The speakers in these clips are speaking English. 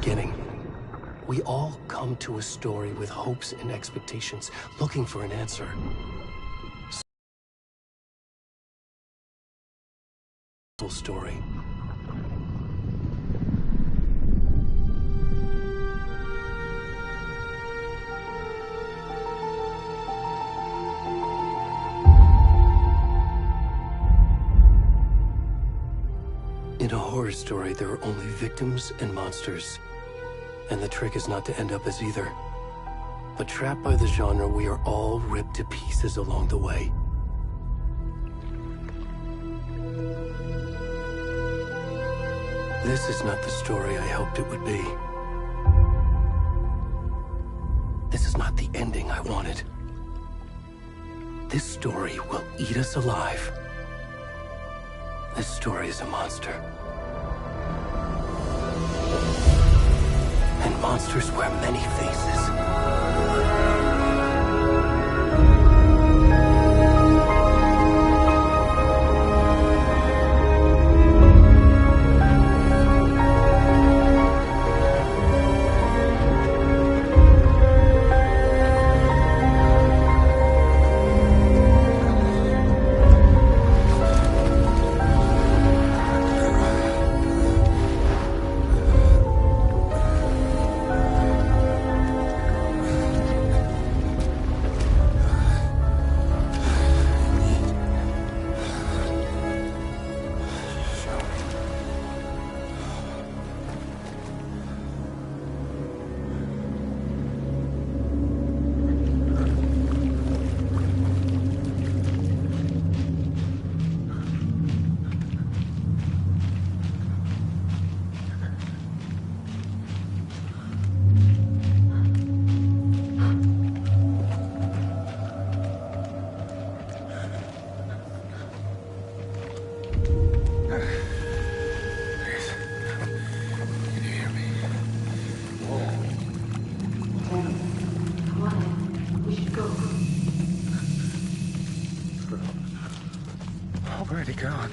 beginning. We all come to a story with hopes and expectations, looking for an answer. Story. In a horror story, there are only victims and monsters. And the trick is not to end up as either. But trapped by the genre, we are all ripped to pieces along the way. This is not the story I hoped it would be. This is not the ending I wanted. This story will eat us alive. This story is a monster. And monsters wear many faces. Already gone.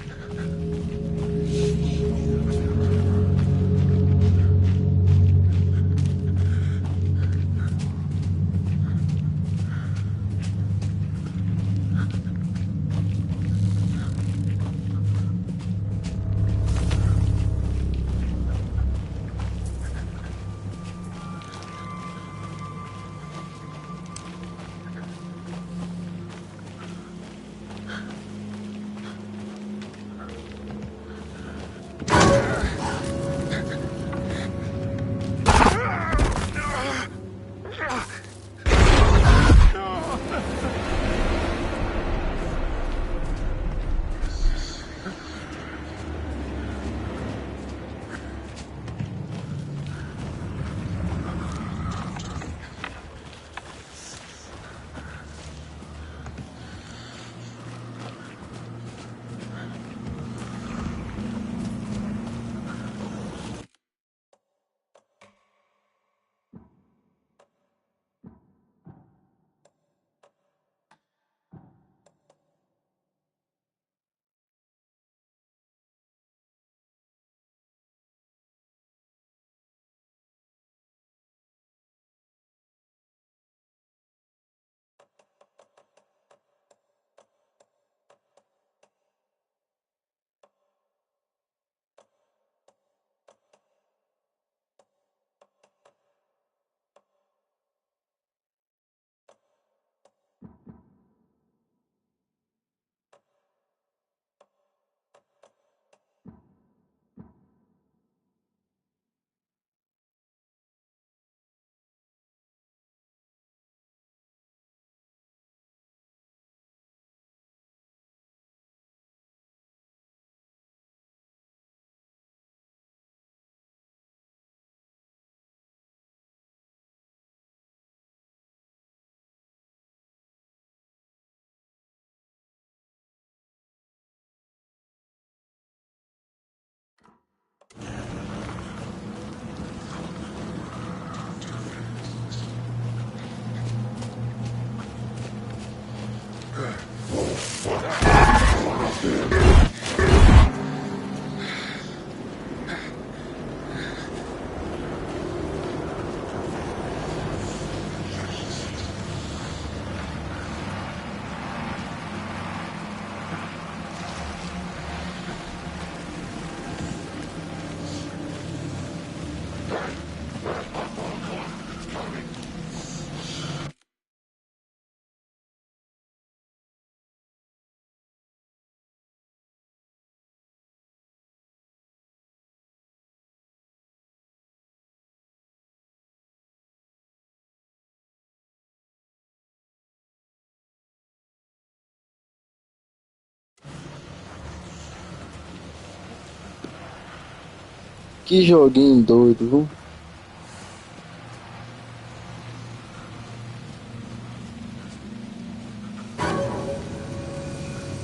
Que joguinho doido, viu?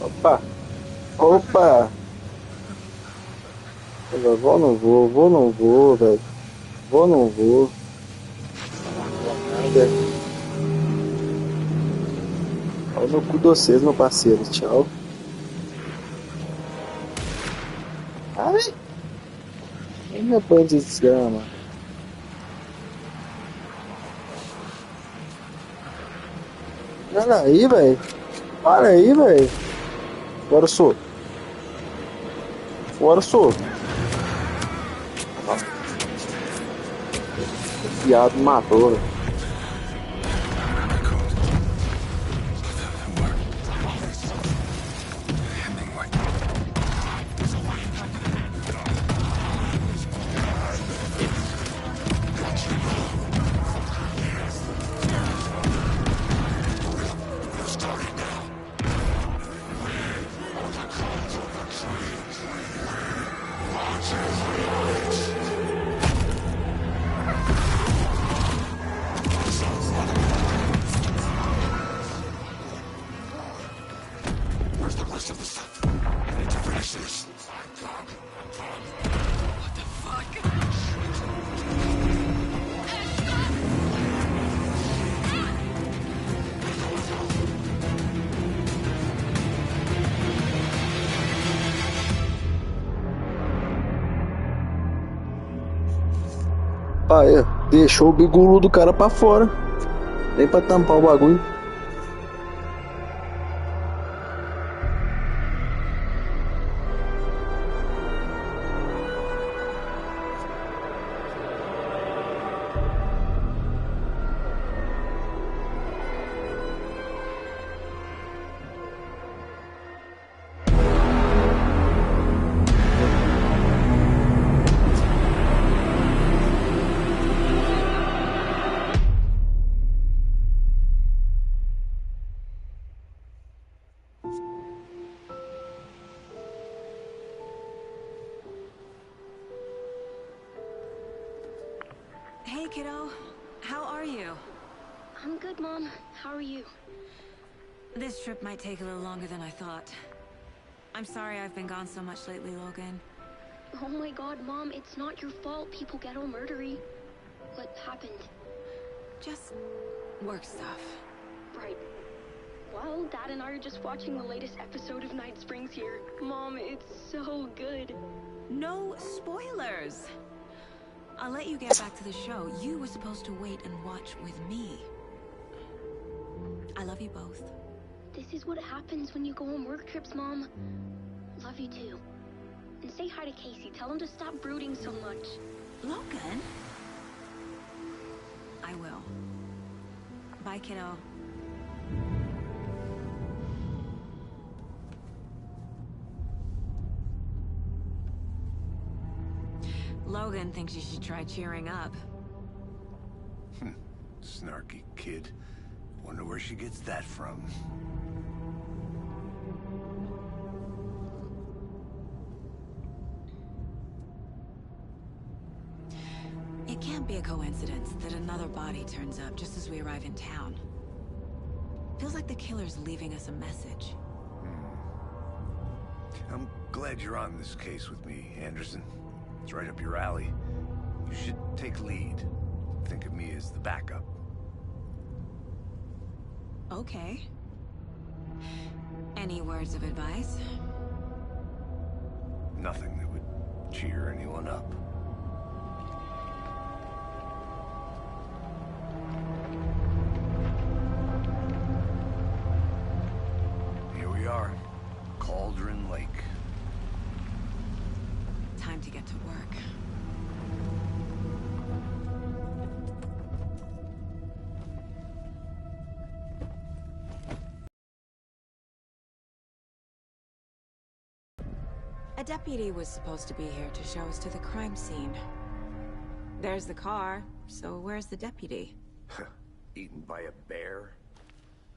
Opa! Opa! Eu vou, não vou, vou, não vou, velho. Vou, não vou. Nada. Olha no cu de vocês, meu parceiro. Tchau. Ai! Ai, meu pão de desgrama. Olha aí, velho. Para aí, velho. Fora sou. Fora sou. Viado matou, velho. Ah, é. Deixou o bigulu do cara pra fora. Nem pra tampar o bagulho. Hey, kiddo. How are you? I'm good, Mom. How are you? This trip might take a little longer than I thought. I'm sorry I've been gone so much lately, Logan. Oh my god, Mom, it's not your fault people get all murdery. What happened? Just work stuff. Right. Well, Dad and I are just watching the latest episode of Night Springs here. Mom, it's so good. No spoilers! I'll let you get back to the show. You were supposed to wait and watch with me. I love you both. This is what happens when you go on work trips, Mom. Love you too. And say hi to Casey. Tell him to stop brooding so much. Logan? I will. Bye, kiddo. Logan thinks you should try cheering up. Snarky kid. Wonder where she gets that from. It can't be a coincidence that another body turns up just as we arrive in town. Feels like the killer's leaving us a message. I'm glad you're on this case with me, Anderson. It's right up your alley. You should take lead. Think of me as the backup. Okay. Any words of advice? Nothing that would cheer anyone up. Here we are. Cauldron Lake. Time to get to work. A deputy was supposed to be here to show us to the crime scene. There's the car, so where's the deputy? Eaten by a bear?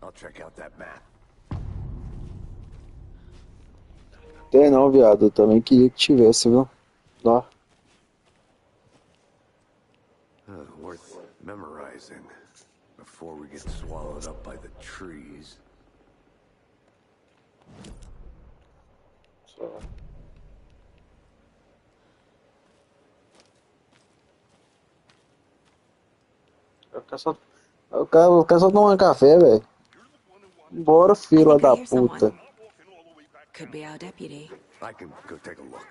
I'll check out that map. Tem não, viado. Eu também queria que tivesse, viu? Ó. memorizing before we get swallowed up by the trees. O cara só tomar café, velho. Bora, I fila think I da hear puta. someone. Could be our deputy. I can go take a look.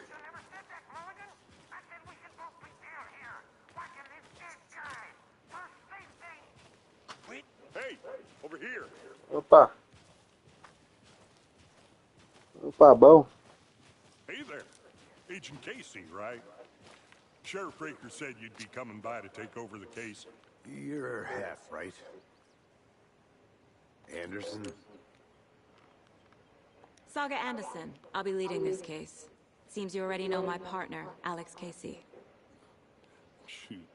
Hey, over here. Opa. Opa, bom. Hey there. Agent Casey, right? Sheriff Breaker said you'd be coming by to take over the case. You're half right. Anderson? Saga Anderson. I'll be leading this case. Seems you already know my partner, Alex Casey. Shoot.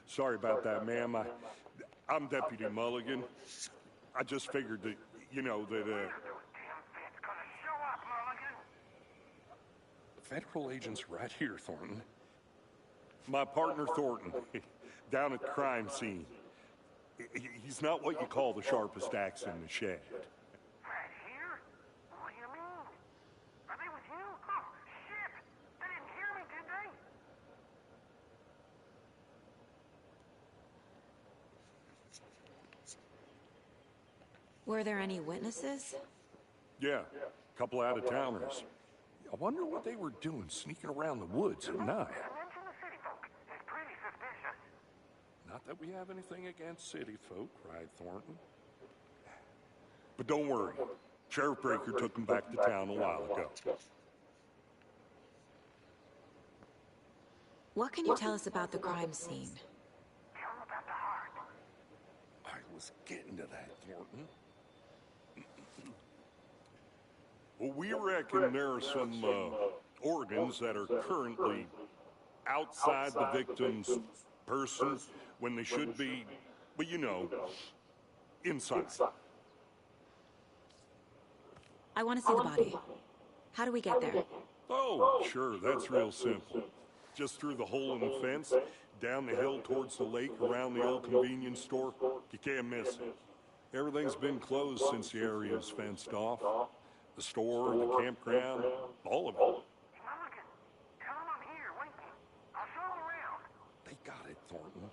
Sorry about that, ma'am. I'm Deputy Mulligan. I just figured that, Federal agent's right here, Thornton. My partner, Thornton, down at the crime scene. He's not what you call the sharpest axe in the shed. Right here? What do you mean? Are they with you? Oh, shit! They didn't hear me, did they? Were there any witnesses? Yeah, a couple out-of-towners. I wonder what they were doing sneaking around the woods at night. Mention the city folk. It's pretty suspicious. Not that we have anything against city folk, right, Thornton? But don't worry. Sheriff Breaker took them back to town a while ago. What can you tell us about the crime scene? Tell them about the heart. I was getting to that, Thornton. Well, we reckon there are some organs that are currently outside the victim's person when they should be, but inside. I want to see the body. How do we get there? Oh, sure, that's real simple. Just through the hole in the fence, down the hill towards the lake, around the old convenience store. You can't miss it. Everything's been closed since the area was fenced off. The store, the campground, all of it. Mulligan, tell them I'm here, waiting. I'll show them around. They got it, Thornton.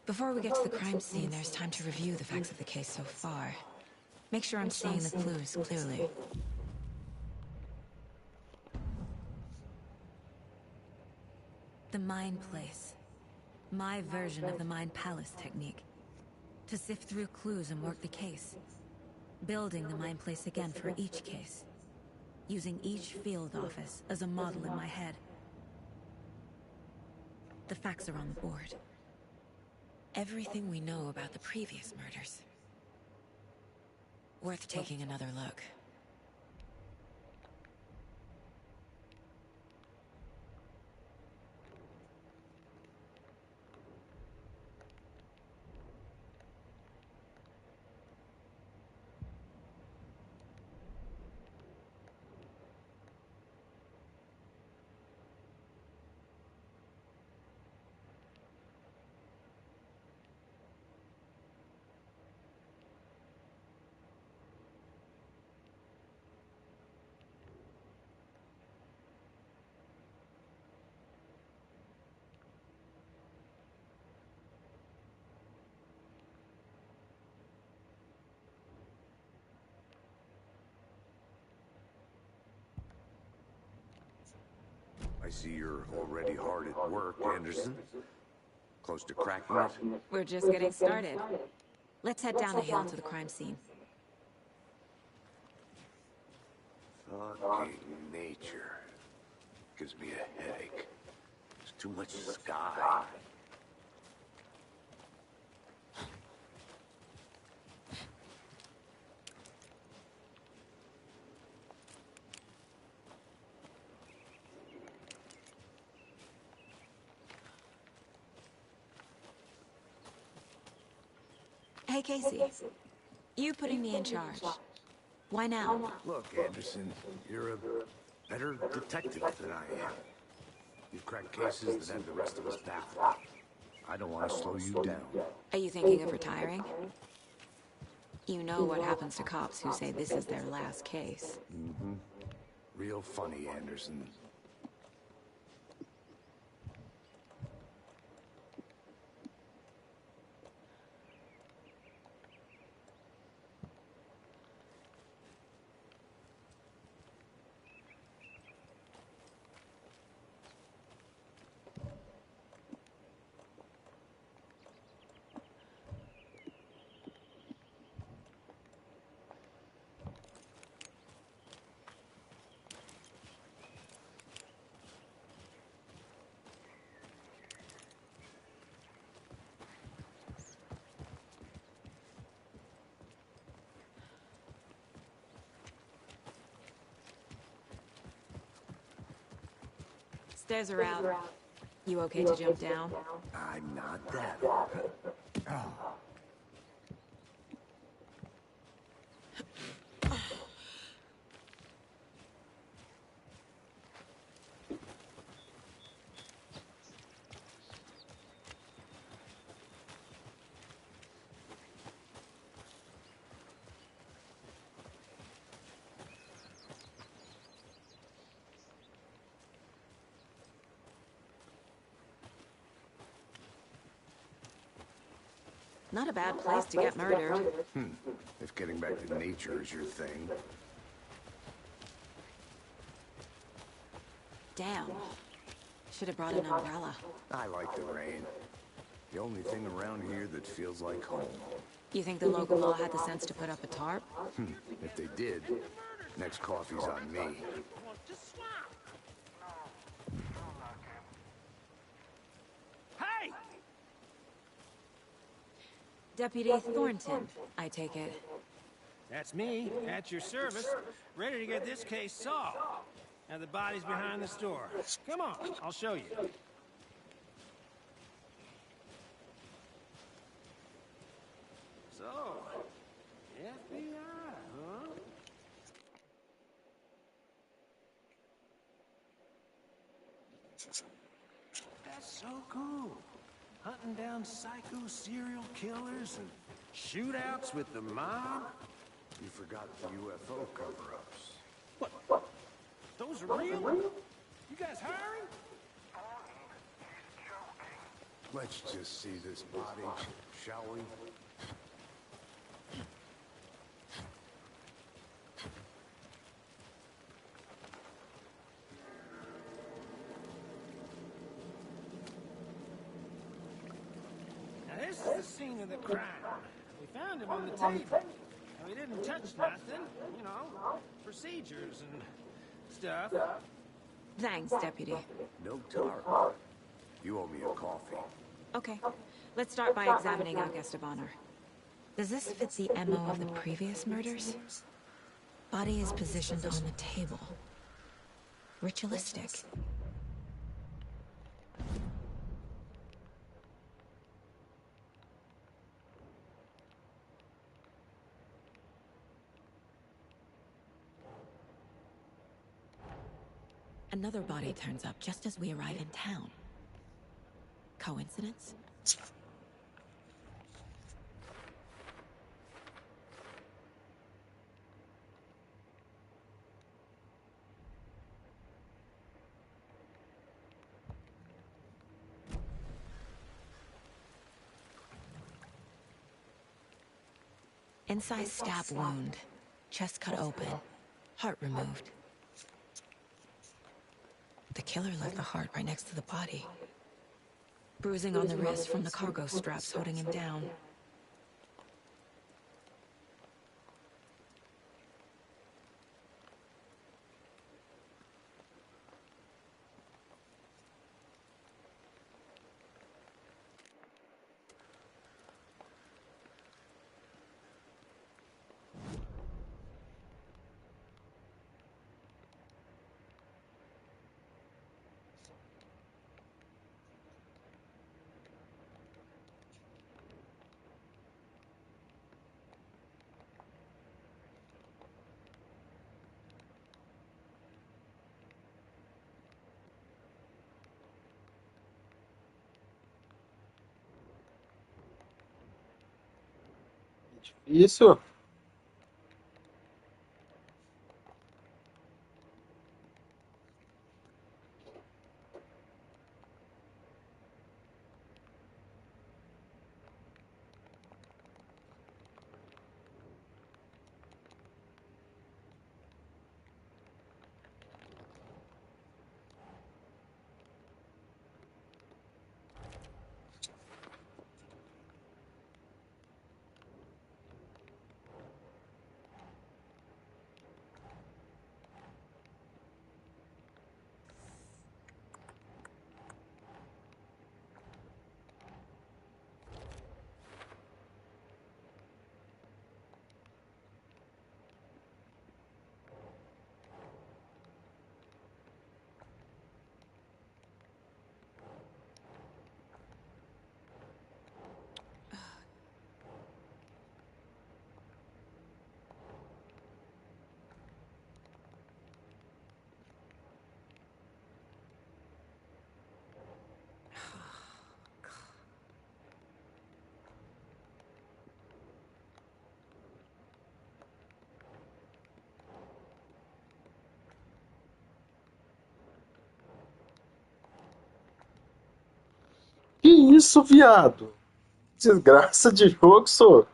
Before we get to the crime scene, there's time to review the facts of the case so far. Make sure I'm seeing the clues clearly. The Mind Place. My version of the Mind Palace technique. To sift through clues and work the case. Building the Mind Place again for each case. Using each field office as a model in my head. The facts are on the board. Everything we know about the previous murders. Worth taking another look. I see you're already hard at work, Anderson. Close to cracking it? We're just getting started. Let's head down the hill to the crime scene. Fucking nature. Gives me a headache. There's too much sky. Hey, Casey. You putting me in charge. Why now? Look, Anderson, you're a better detective than I am. You've cracked cases that have the rest of us baffled. I don't want to slow you down. Are you thinking of retiring? You know what happens to cops who say this is their last case. Mm-hmm. Real funny, Anderson. Stairs are out. You okay to jump down? I'm not that. Not a bad place to get murdered. If getting back to nature is your thing. Damn. Should have brought an umbrella. I like the rain. The only thing around here that feels like home. You think the local law had the sense to put up a tarp? If they did, next coffee's on me. Hey! Deputy Thornton, I take it. That's me, at your service, ready to get this case solved. Now the body's behind the store. Come on, I'll show you. So, FBI, huh? That's so cool. Hunting down psycho serial killers and shootouts with the mob. You forgot the UFO cover-ups. What? Those are real? You guys hiring? Let's just see this body, shall we? Now this is the scene of the crime. We found him on the table. Now, he didn't touch nothing, you know, procedures and stuff. Thanks, Deputy. No tarp. You owe me a coffee. Okay, let's start by examining our guest of honor. Does this fit the MO of the previous murders? Body is positioned on the table. Ritualistic. Another body turns up just as we arrive in town. Coincidence? Incised stab wound. Chest cut open. Heart removed. The killer left the heart right next to the body. Bruising on the wrist from the cargo straps holding him down. Isso. Que isso, viado? Desgraça de jogo, só.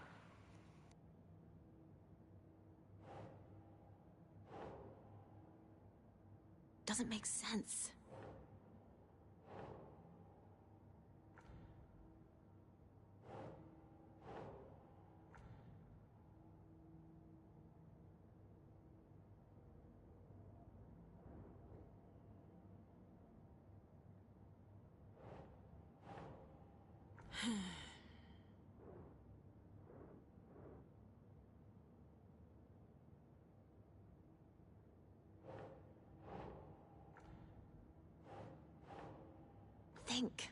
Doesn't make sense. Think.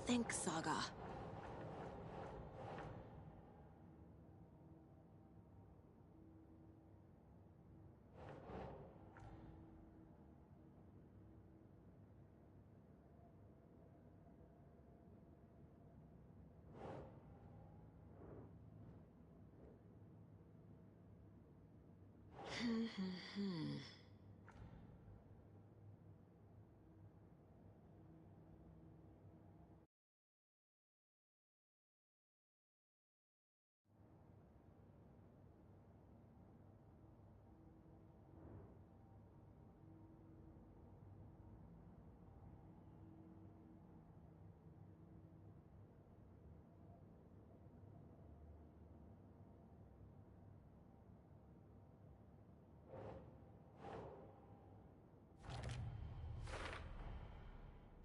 Think, Saga.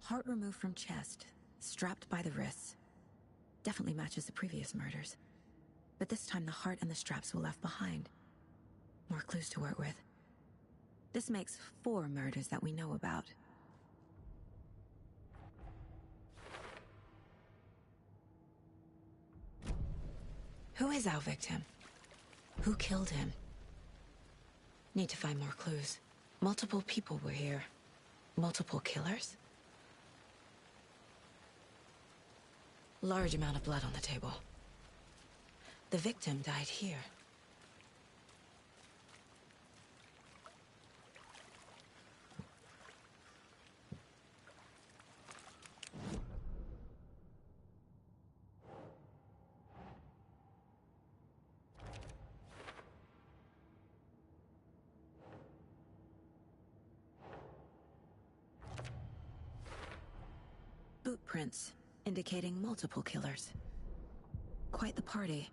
Heart removed from chest, strapped by the wrists. Definitely matches the previous murders. But this time the heart and the straps were left behind. More clues to work with. This makes 4 murders that we know about. Who is our victim? Who killed him? Need to find more clues. Multiple people were here. Multiple killers? Large amount of blood on the table. The victim died here. Boot prints, indicating multiple killers. Quite the party.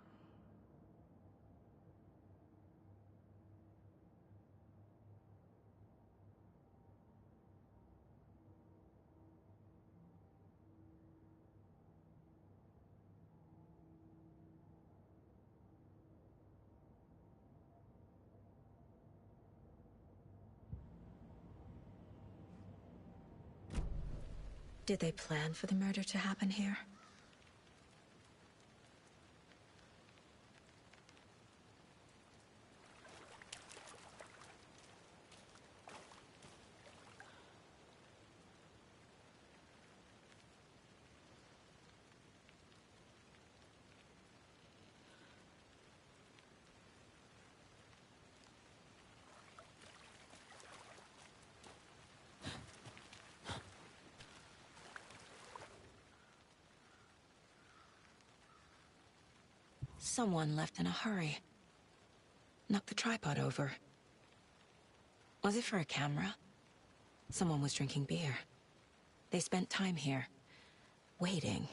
Did they plan for the murder to happen here? Someone left in a hurry. Knocked the tripod over. Was it for a camera? Someone was drinking beer. They spent time here, waiting.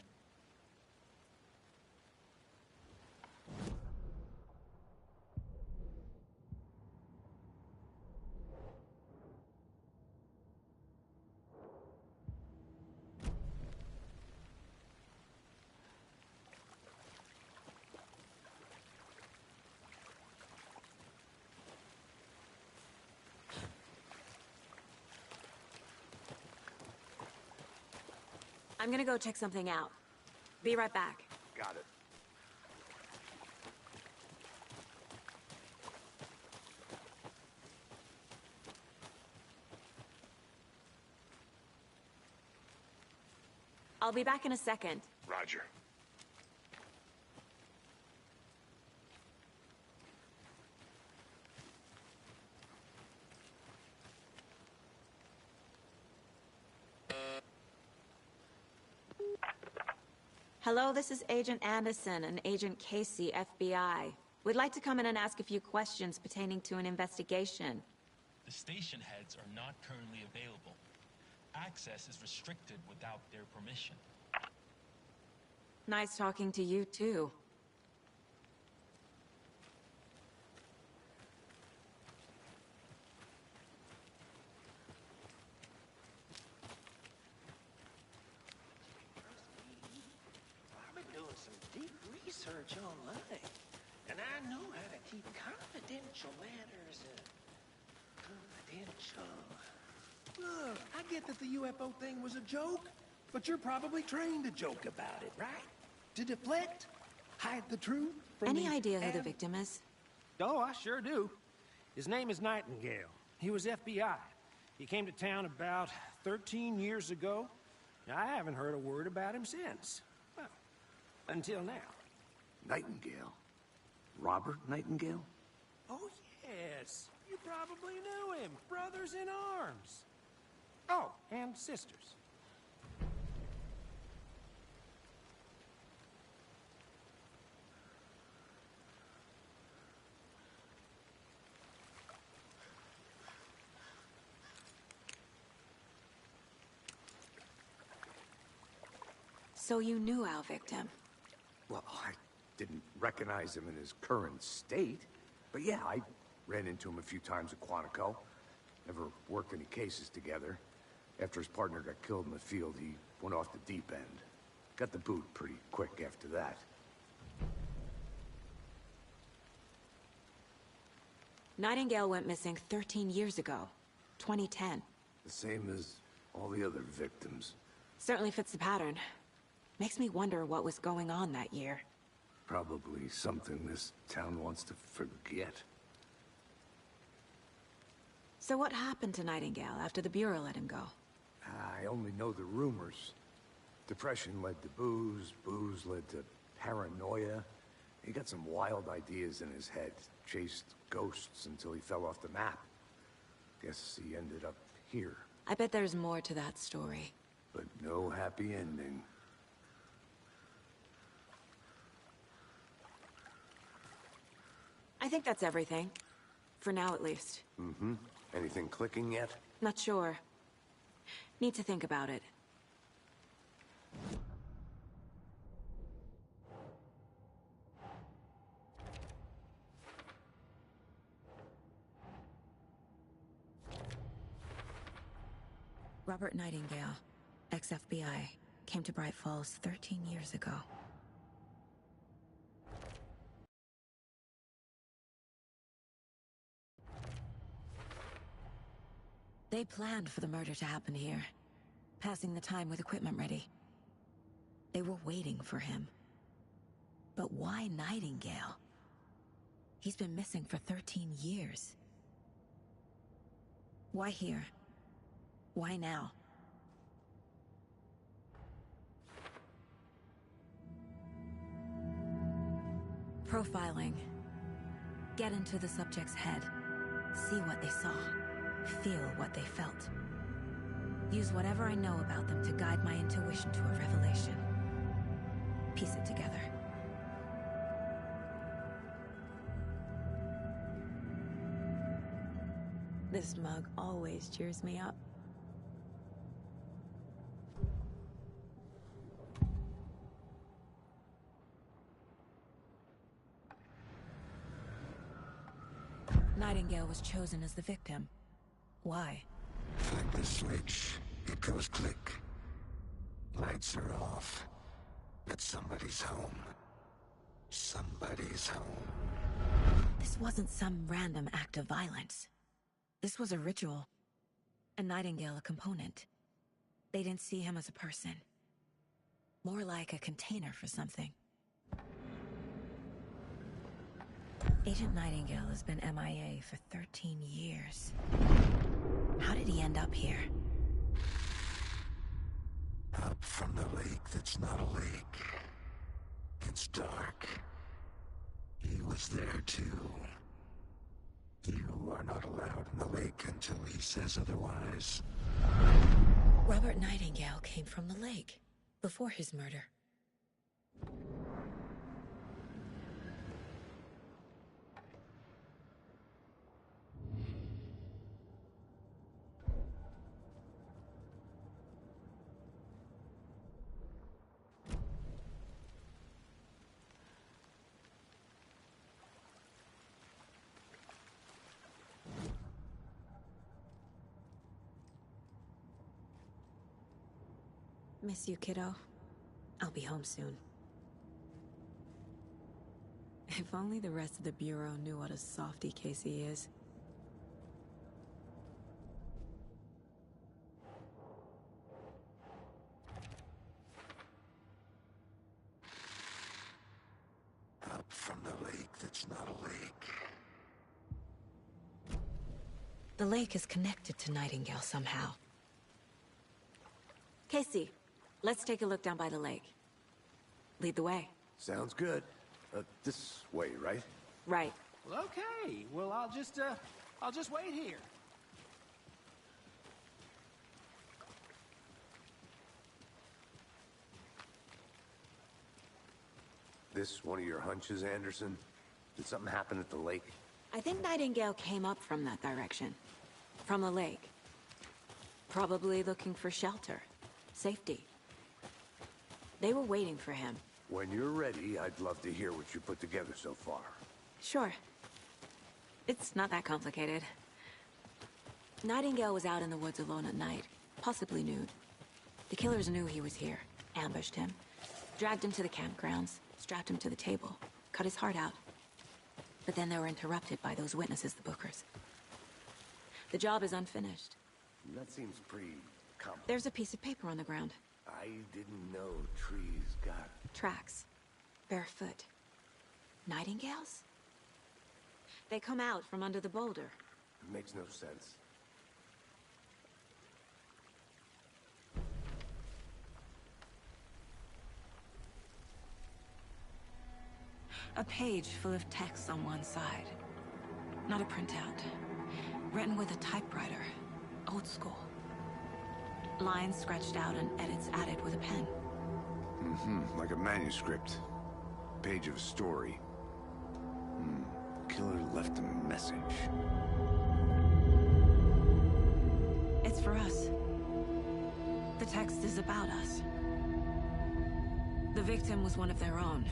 I'm gonna go check something out. Be right back. Got it. I'll be back in a second. Roger. Hello, this is Agent Anderson and Agent Casey, FBI. We'd like to come in and ask a few questions pertaining to an investigation. The station heads are not currently available. Access is restricted without their permission. Nice talking to you, too. I've been doing some deep research online, and I know how to keep confidential matters confidential. Look, I get that the UFO thing was a joke, but you're probably trained to joke about it, right? To deflect? Hide the truth from Any the idea who the victim is? Oh, I sure do. His name is Nightingale. He was FBI. He came to town about 13 years ago. I haven't heard a word about him since. Well, until now. Nightingale? Robert Nightingale? Oh, yes. You probably knew him. Brothers in arms. Oh, and sisters. So you knew our victim? Well, I didn't recognize him in his current state. But yeah, I ran into him a few times at Quantico. Never worked any cases together. After his partner got killed in the field, he went off the deep end. Got the boot pretty quick after that. Nightingale went missing 13 years ago. 2010. The same as all the other victims. Certainly fits the pattern. Makes me wonder what was going on that year. Probably something this town wants to forget. So what happened to Nightingale after the Bureau let him go? I only know the rumors. Depression led to booze, booze led to paranoia. He got some wild ideas in his head, chased ghosts until he fell off the map. Guess he ended up here. I bet there's more to that story. But no happy ending. I think that's everything. For now, at least. Mm-hmm. Anything clicking yet? Not sure. Need to think about it. Robert Nightingale, ex-FBI, came to Bright Falls 13 years ago. They planned for the murder to happen here, passing the time with equipment ready. They were waiting for him. But why Nightingale? He's been missing for 13 years. Why here? Why now? Profiling. Get into the subject's head. See what they saw. Feel what they felt. Use whatever I know about them to guide my intuition to a revelation. Piece it together. This mug always cheers me up. Nightingale was chosen as the victim. Why? Flip the switch, it goes click. Lights are off. But somebody's home. Somebody's home. This wasn't some random act of violence. This was a ritual. And Nightingale a component. They didn't see him as a person. More like a container for something. Agent Nightingale has been MIA for 13 years. How did he end up here? Up from the lake that's not a lake. It's dark. He was there too. You are not allowed in the lake until he says otherwise. Robert Nightingale came from the lake, before his murder. Miss you, kiddo. I'll be home soon. If only the rest of the Bureau knew what a softy Casey is. Up from the lake that's not a lake. The lake is connected to Nightingale somehow. Casey, let's take a look down by the lake. Lead the way. Sounds good. This way, right? Right. Well, okay. Well, I'll just wait here. This one of your hunches, Anderson? Did something happen at the lake? I think Nightingale came up from that direction. From the lake. Probably looking for shelter. Safety. They were waiting for him. When you're ready, I'd love to hear what you put together so far. Sure. It's not that complicated. Nightingale was out in the woods alone at night. possibly nude. The killers knew he was here, ambushed him, dragged him to the campgrounds, strapped him to the table, cut his heart out. But then they were interrupted by those witnesses, the Bookers. The job is unfinished. That seems pretty common. There's a piece of paper on the ground. I didn't know trees got... Tracks. Barefoot. Nightingales? They come out from under the boulder. It makes no sense. A page full of text on one side. Not a printout. Written with a typewriter. Old school. Lines scratched out and edits added with a pen. Like a manuscript. Page of a story. Killer left a message. It's for us. The text is about us. The victim was one of their own.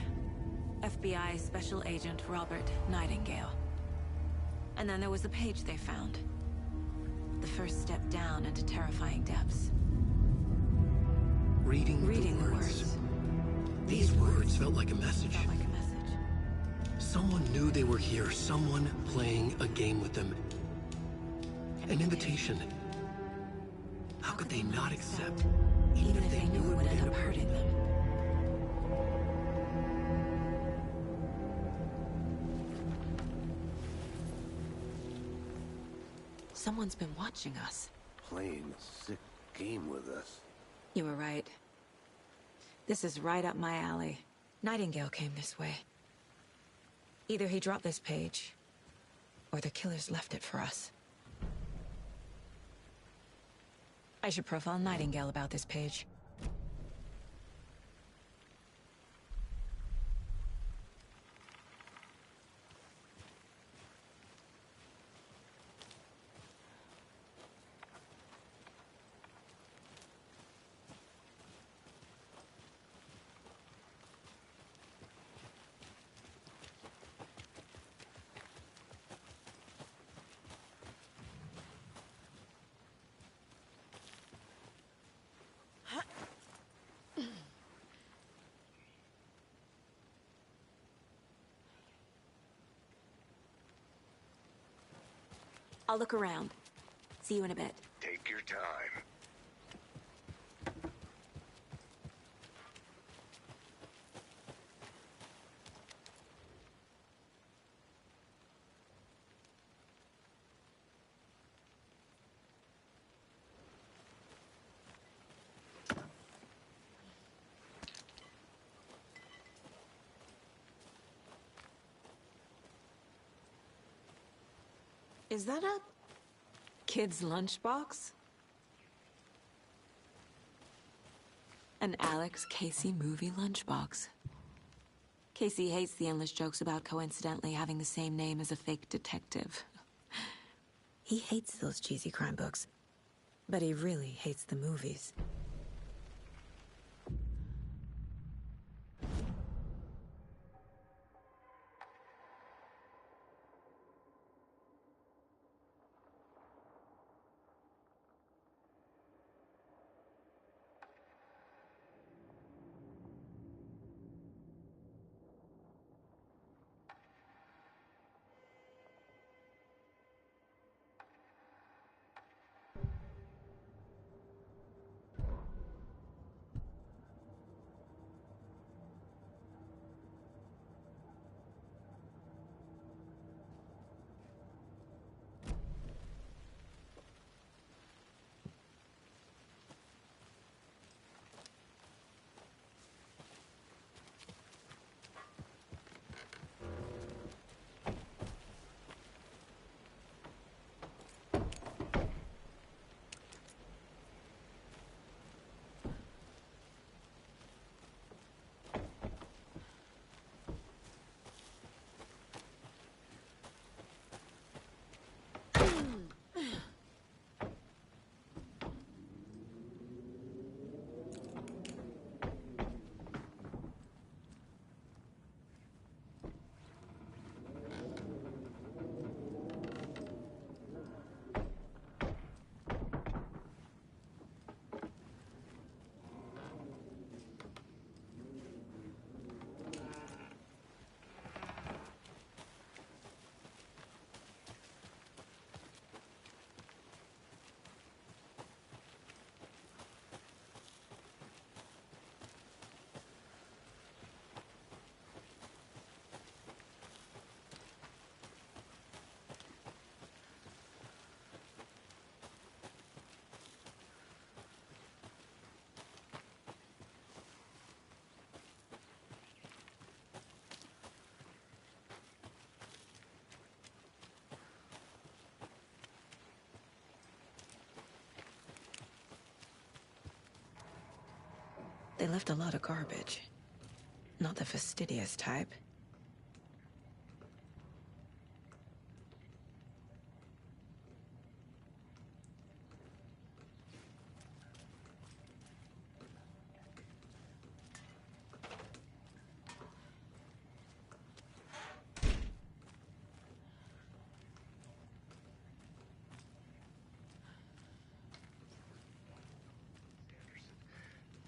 FBI Special Agent Robert Nightingale. And then there was the page they found. The first step down into terrifying depths. Reading the words. These words felt like a message. Someone knew they were here, someone playing a game with them. An invitation. How could they not accept, even if they knew it would end up hurting them? Someone's been watching us. Playing a sick game with us. You were right. This is right up my alley. Nightingale came this way. Either he dropped this page, or the killers left it for us. I should profile Nightingale about this page. I'll look around. See you in a bit. Take your time. Is that a kid's lunchbox? An Alex Casey movie lunchbox. Casey hates the endless jokes about coincidentally having the same name as a fake detective. He hates those cheesy crime books, but he really hates the movies. They left a lot of garbage. Not the fastidious type.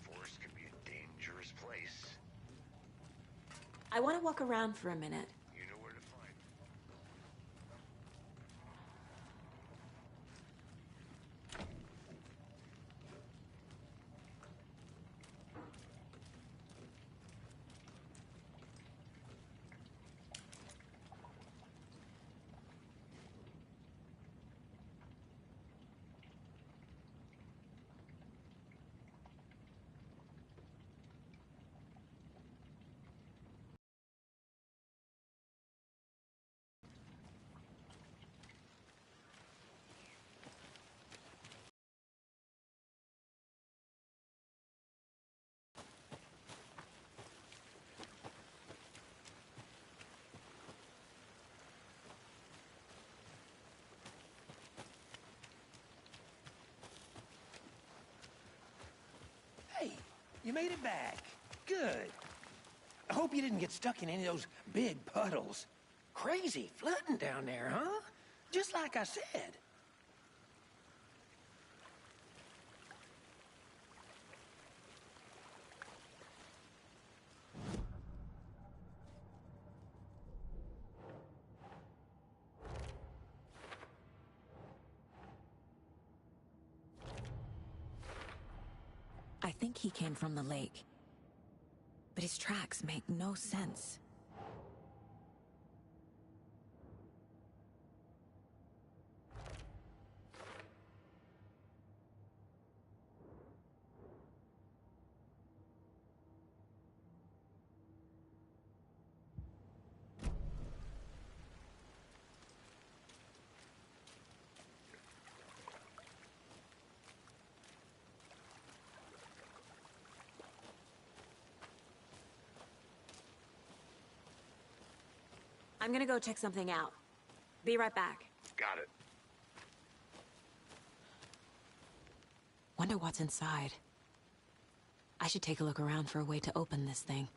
Forest can be a dangerous place. I want to walk around for a minute. You know where to find me. Hey, you made it back. Good. I hope you didn't get stuck in any of those big puddles. Crazy flooding down there, huh? Just like I said. I think he came from the lake. But his tracks make no sense. I'm gonna go check something out. Be right back. Got it. Wonder what's inside. I should take a look around for a way to open this thing.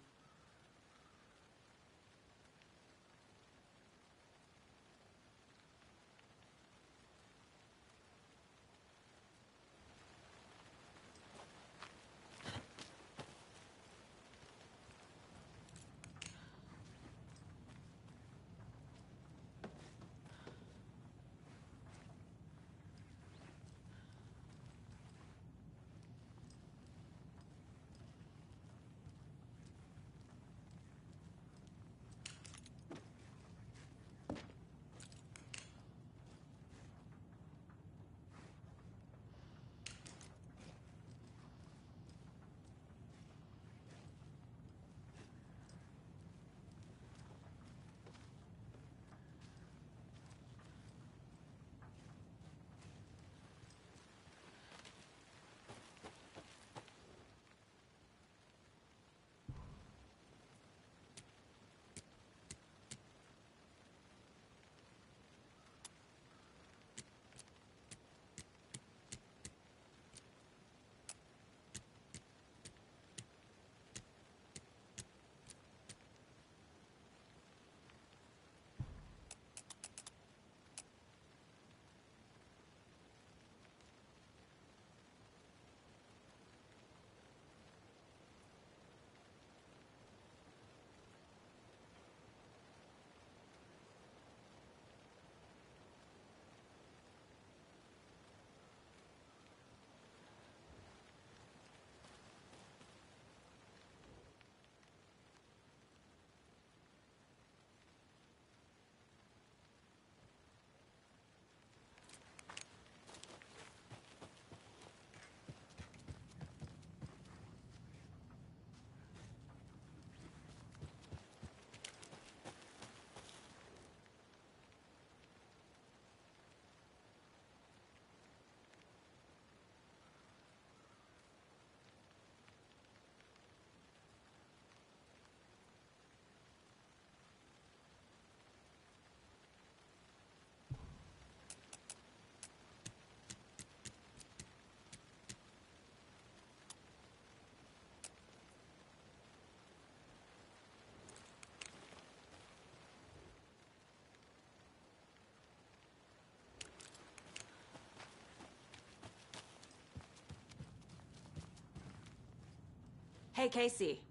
Hey, Casey.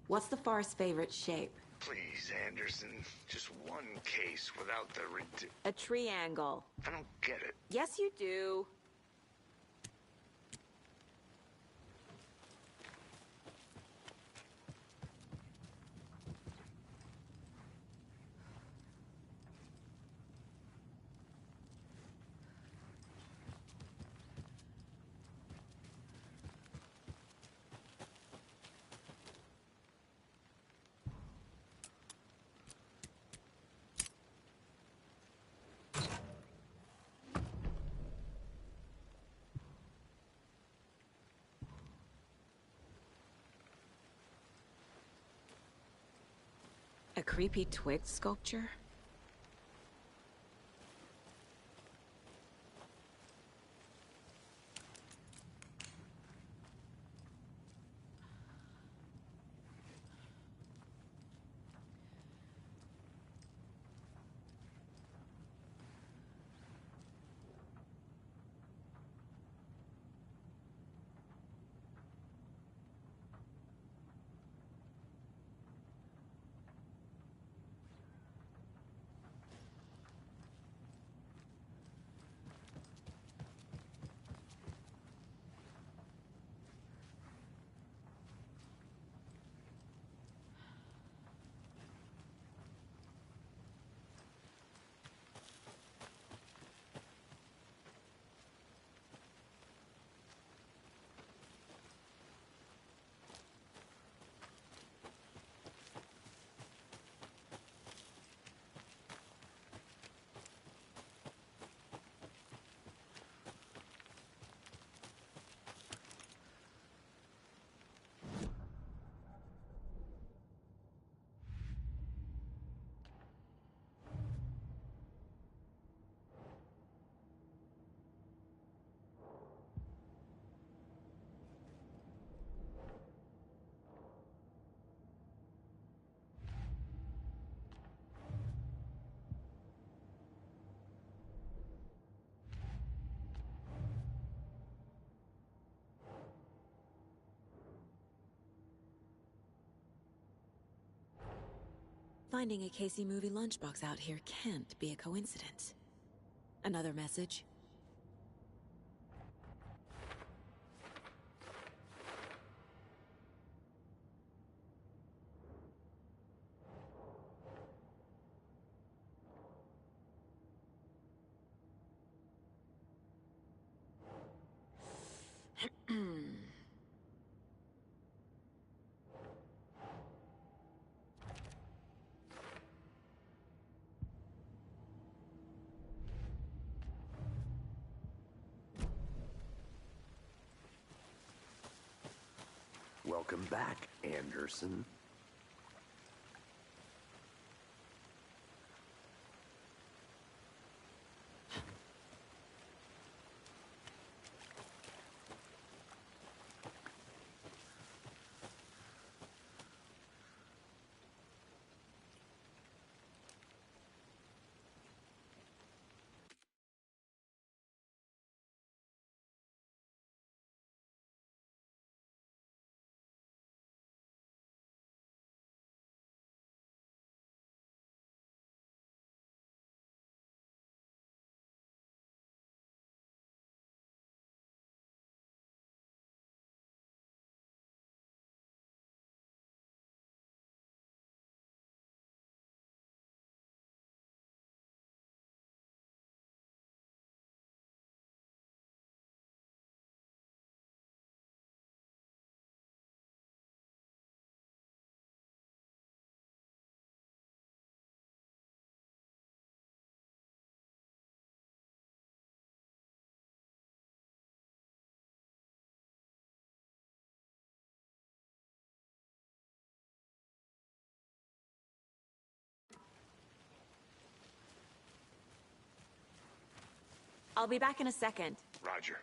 What's the far's favorite shape? Please, Anderson. Just one case without the A triangle. I don't get it. Yes, you do. A creepy twig sculpture? Finding a Casey movie lunchbox out here can't be a coincidence. Another message? Welcome back, Anderson. I'll be back in a second. Roger.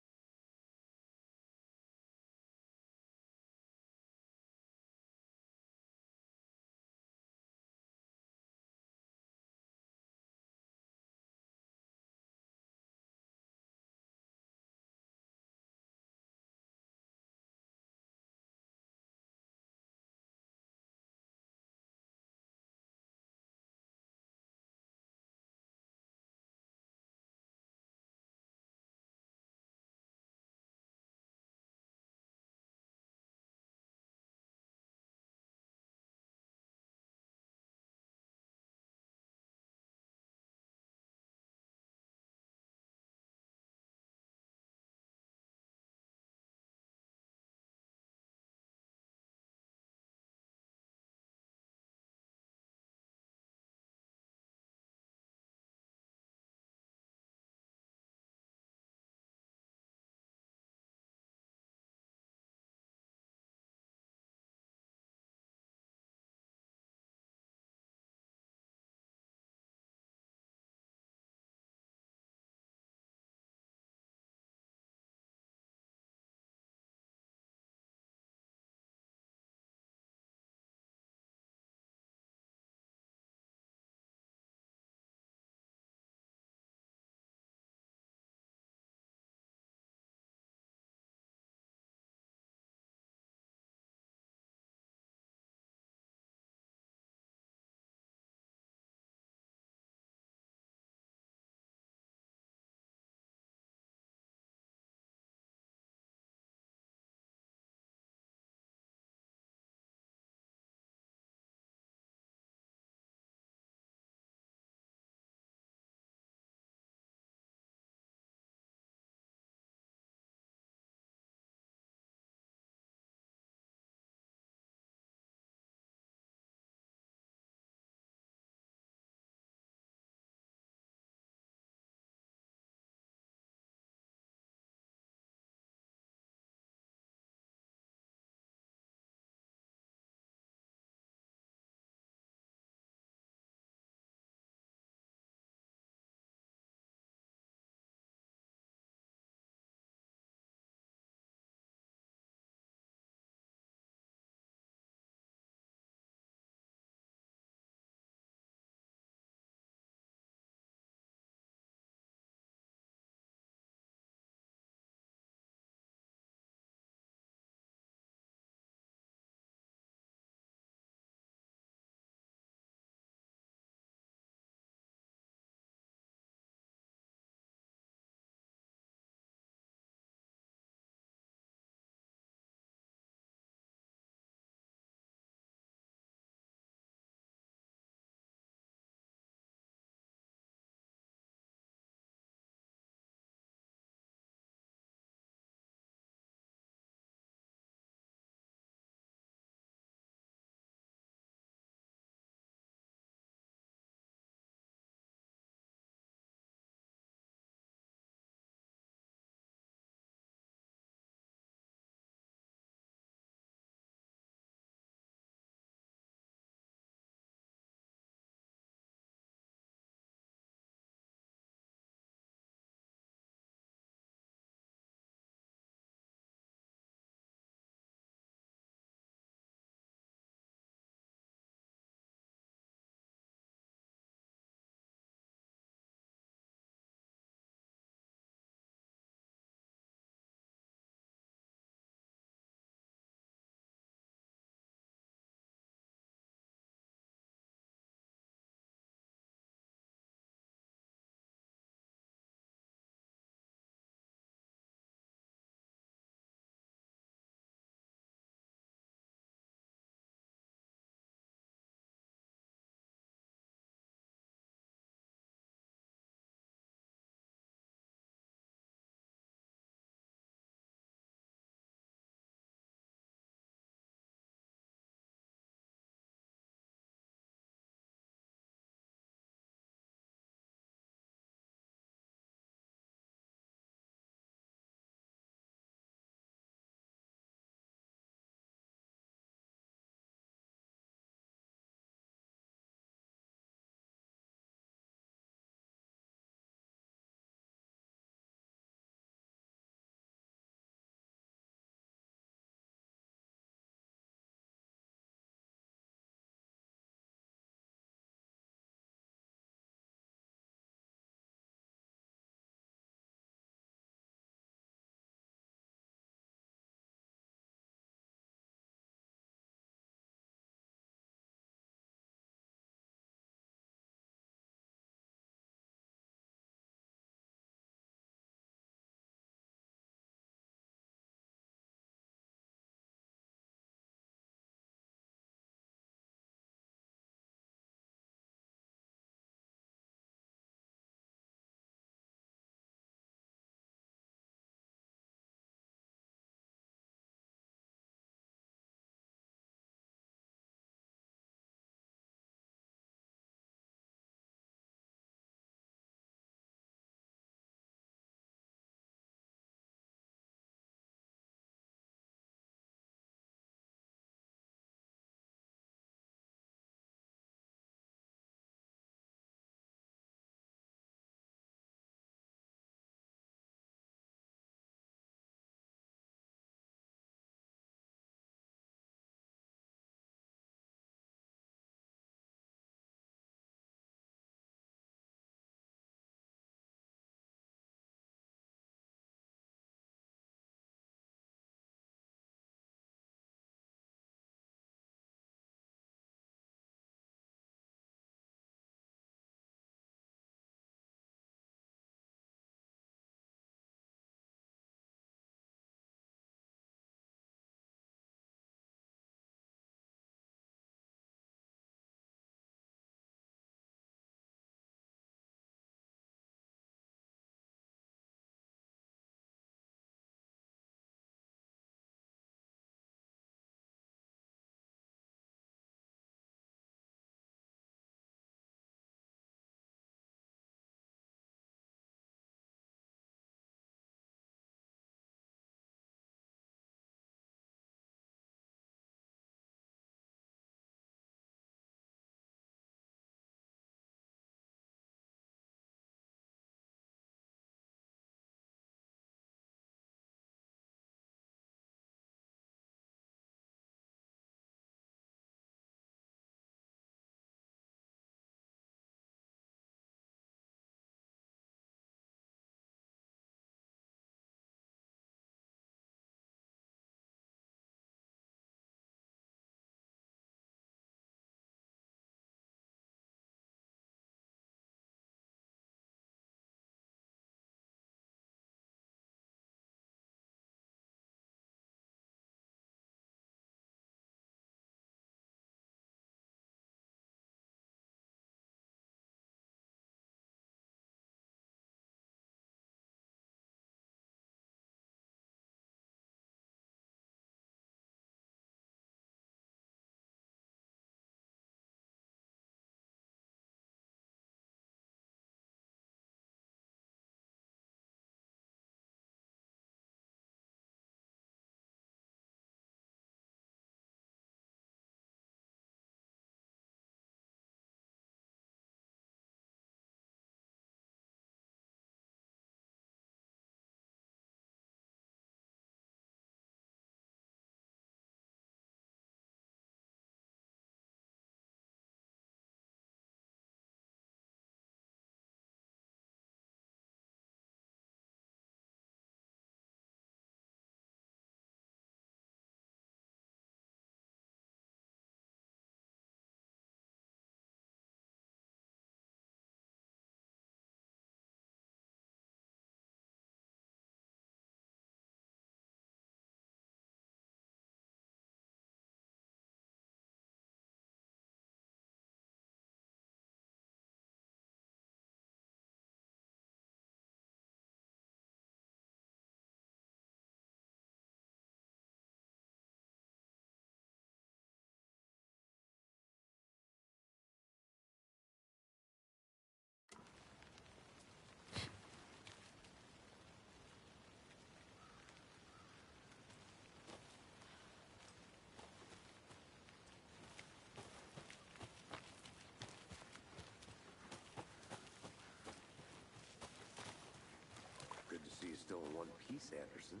peace, Anderson.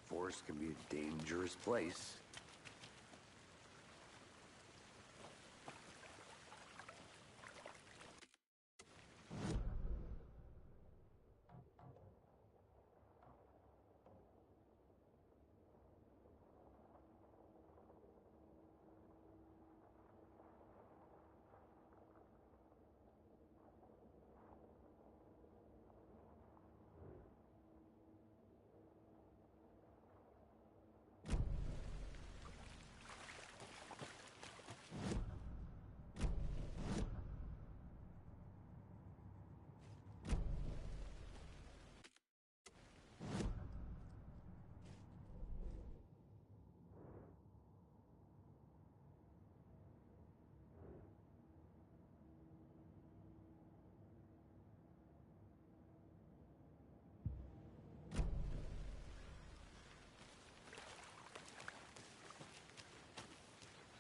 Forest can be a dangerous place.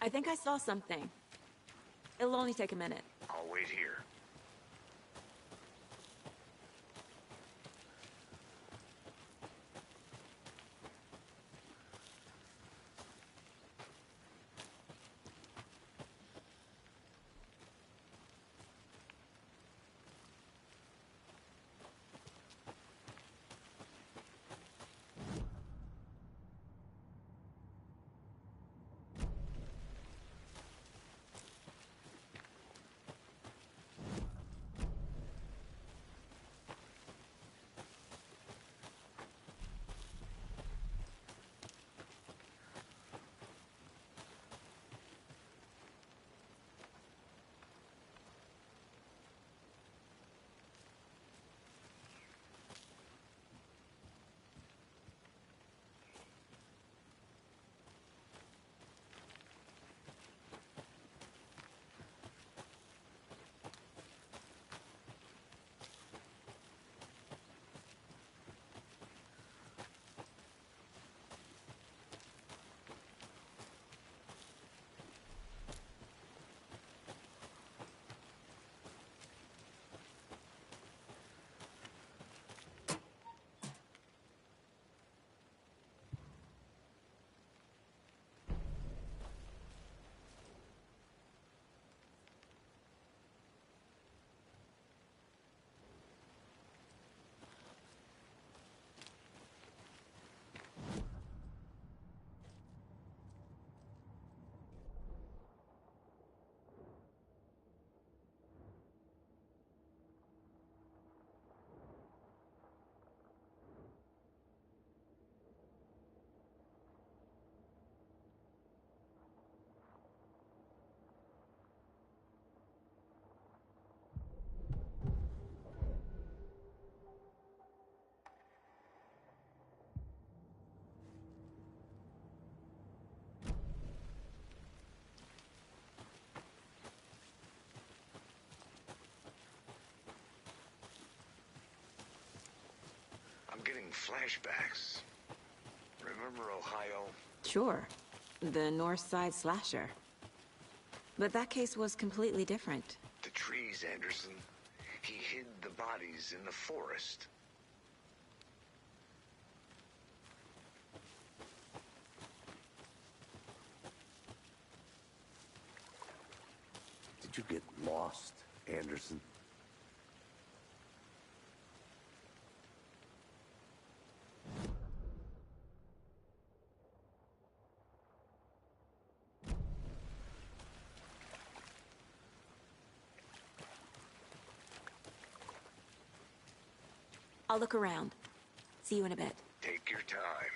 I think I saw something. It'll only take a minute. I'll wait here. I'm getting flashbacks. Remember Ohio? Sure. The North Side slasher. But that case was completely different. The trees, Anderson. He hid the bodies in the forest. Did you get lost, Anderson? I'll look around. See you in a bit. Take your time.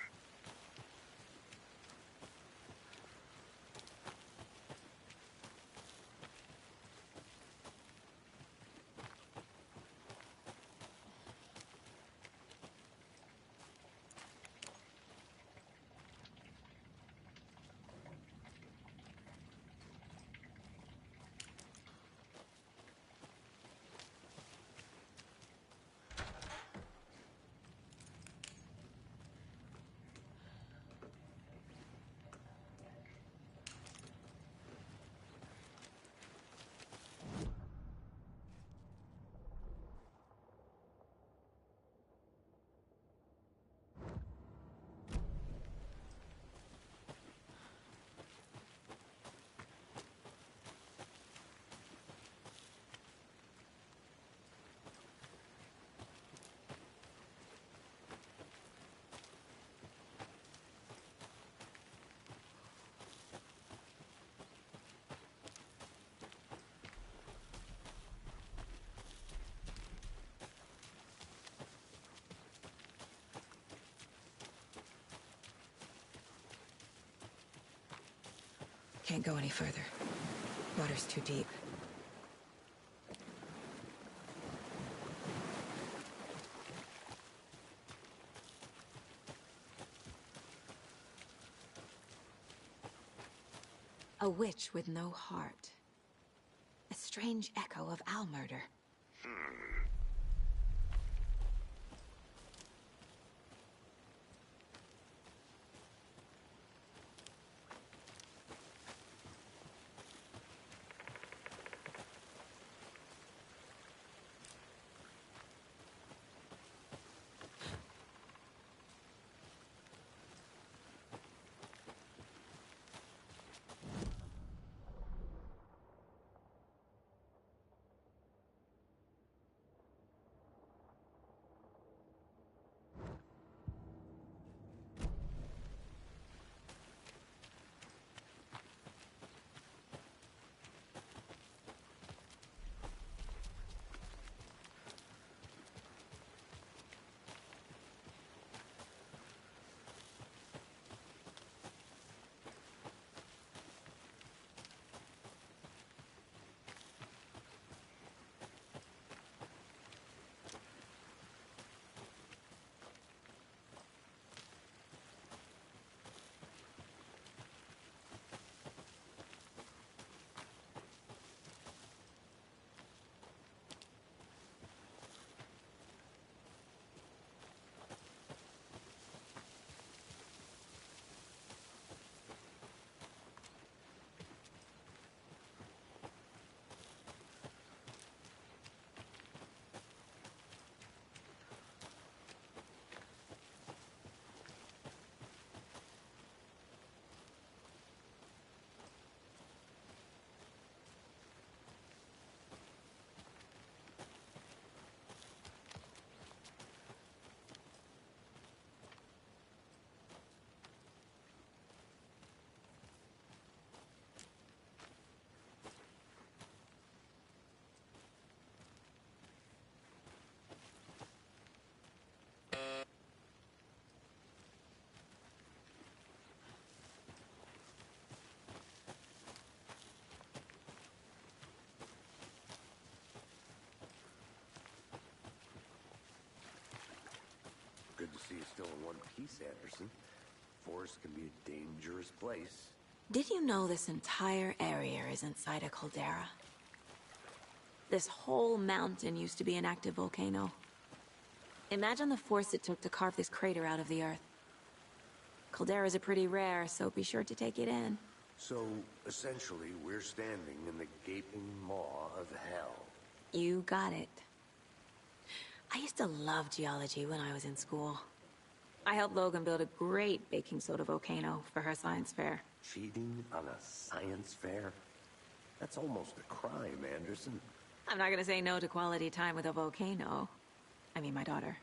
Can't go any further. Water's too deep. A witch with no heart. A strange echo of owl murder. Good to see you still in one piece, Anderson. Forest can be a dangerous place. Did you know this entire area is inside a caldera? This whole mountain used to be an active volcano. Imagine the force it took to carve this crater out of the earth. Calderas are pretty rare, so be sure to take it in. So, essentially, we're standing in the gaping maw of hell. You got it. I used to love geology when I was in school. I helped Logan build a great baking soda volcano for her science fair. Cheating on a science fair? That's almost a crime, Anderson. I'm not gonna say no to quality time with a volcano. I mean, my daughter.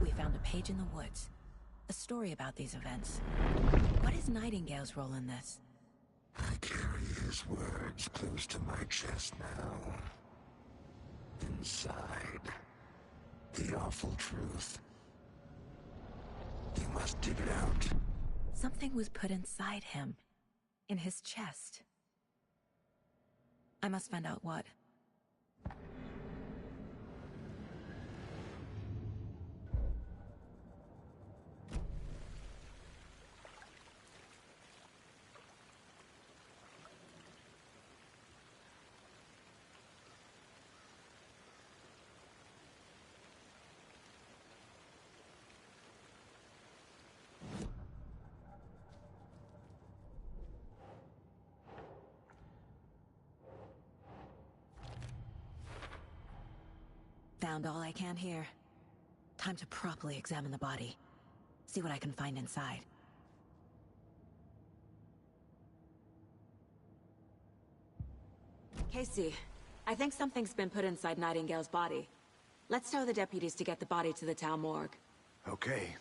We found a page in the woods. A story about these events. What is Nightingale's role in this? I carry his words close to my chest now. Inside, the awful truth. You must dig it out. Something was put inside him. In his chest. I must find out what. found all I can here. Time to properly examine the body. See what I can find inside. Casey, I think something's been put inside Nightingale's body. Let's tell the deputies to get the body to the town morgue. Okay.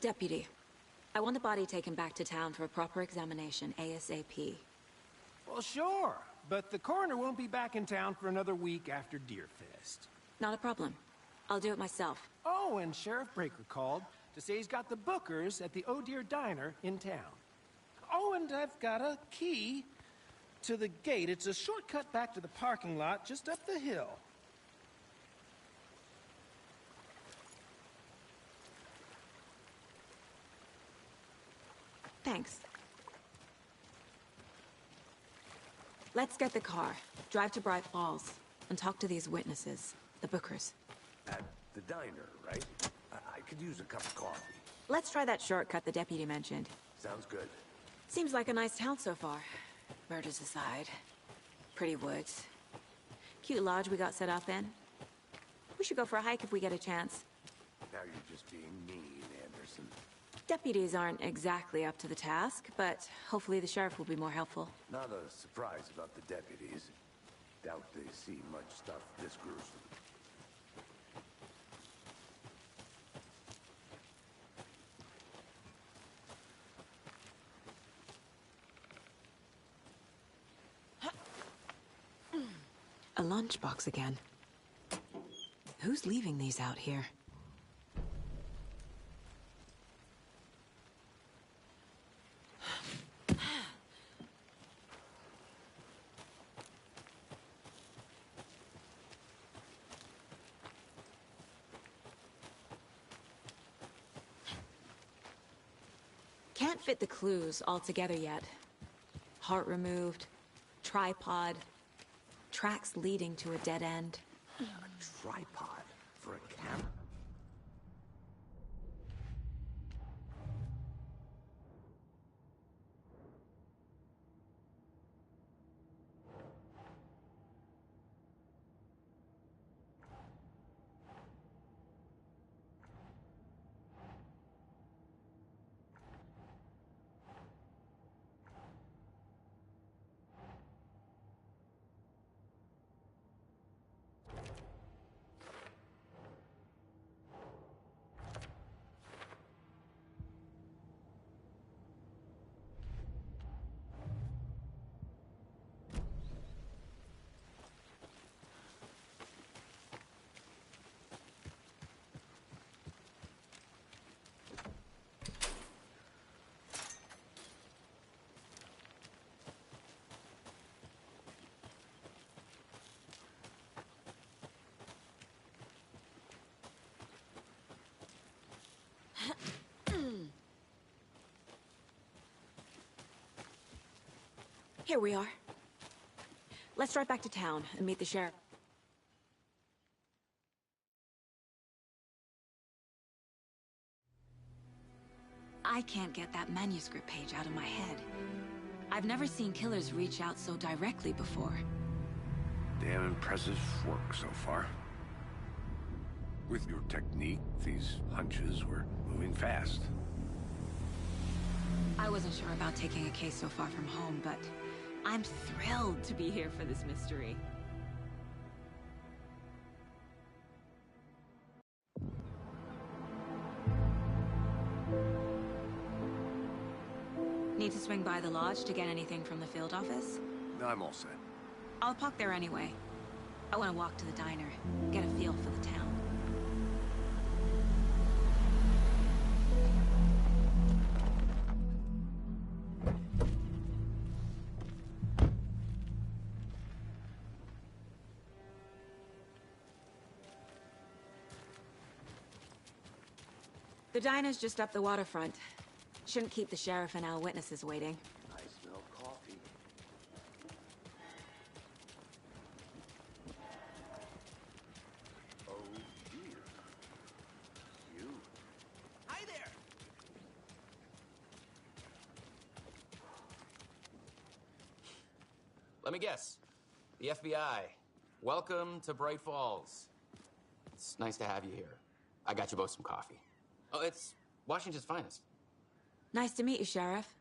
Deputy, I want the body taken back to town for a proper examination, ASAP. Well, sure, but the coroner won't be back in town for another week after Deerfest. Not a problem. I'll do it myself. Oh, and Sheriff Breaker called to say he's got the Bookers at the Oh Dear Diner in town. Oh, and I've got a key to the gate. It's a shortcut back to the parking lot just up the hill. Thanks. Let's get the car, drive to Bright Falls, and talk to these witnesses, the Bookers. At the diner, right? I could use a cup of coffee. Let's try that shortcut the deputy mentioned. Sounds good. Seems like a nice town so far. Murders aside. Pretty woods. Cute lodge we got set up in. We should go for a hike if we get a chance. Now you're just being mean, Anderson. Deputies aren't exactly up to the task, but hopefully the sheriff will be more helpful. Not a surprise about the deputies. Doubt they see much stuff this gruesome. A lunchbox again. Who's leaving these out here? Can't fit the clues all together yet. Heart removed, tripod, tracks leading to a dead end. A tripod for a camera? Here we are. Let's drive back to town and meet the sheriff. I can't get that manuscript page out of my head. I've never seen killers reach out so directly before. Damn impressive work so far. With your technique, these hunches were moving fast. I wasn't sure about taking a case so far from home, but I'm thrilled to be here for this mystery. Need to swing by the lodge to get anything from the field office? I'm all set. I'll park there anyway. I want to walk to the diner, get a feel for the town. The diner's just up the waterfront. Shouldn't keep the sheriff and our witnesses waiting. I smell coffee. Oh dear. Let me guess. The FBI. Welcome to Bright Falls. It's nice to have you here. I got you both some coffee. Oh, it's Washington's finest. Nice to meet you, Sheriff.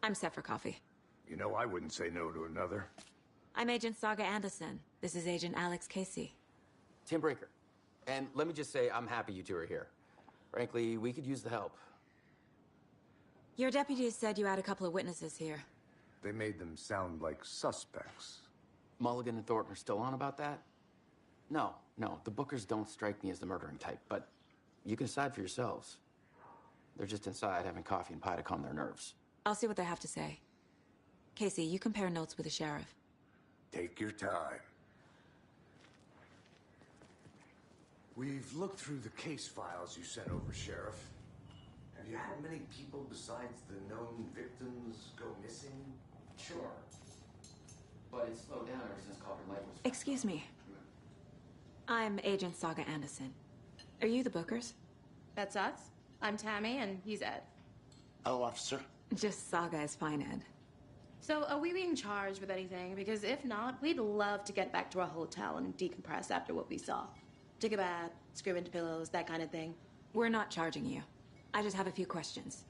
I'm set for coffee. You know, I wouldn't say no to another. I'm Agent Saga Anderson. This is Agent Alex Casey. Tim Brinker. And let me just say, I'm happy you two are here. Frankly, we could use the help. Your deputies said you had a couple of witnesses here. They made them sound like suspects. Mulligan and Thornton are still on about that? No, the Bookers don't strike me as the murdering type, but you can decide for yourselves. They're just inside having coffee and pie to calm their nerves. I'll see what they have to say. Casey, you compare notes with the sheriff. Take your time. We've looked through the case files you sent over, Sheriff. Have you had many people besides the known victims go missing? Sure. But it's slowed down ever since Cauldron Lake was... Excuse me. I'm Agent Saga Anderson. Are you the Bookers? That's us. I'm Tammy, and he's Ed. Oh, officer. Just Saga is fine, Ed. So, are we being charged with anything? Because if not, we'd love to get back to our hotel and decompress after what we saw. Take a bath, scream into pillows, that kind of thing. We're not charging you. I just have a few questions.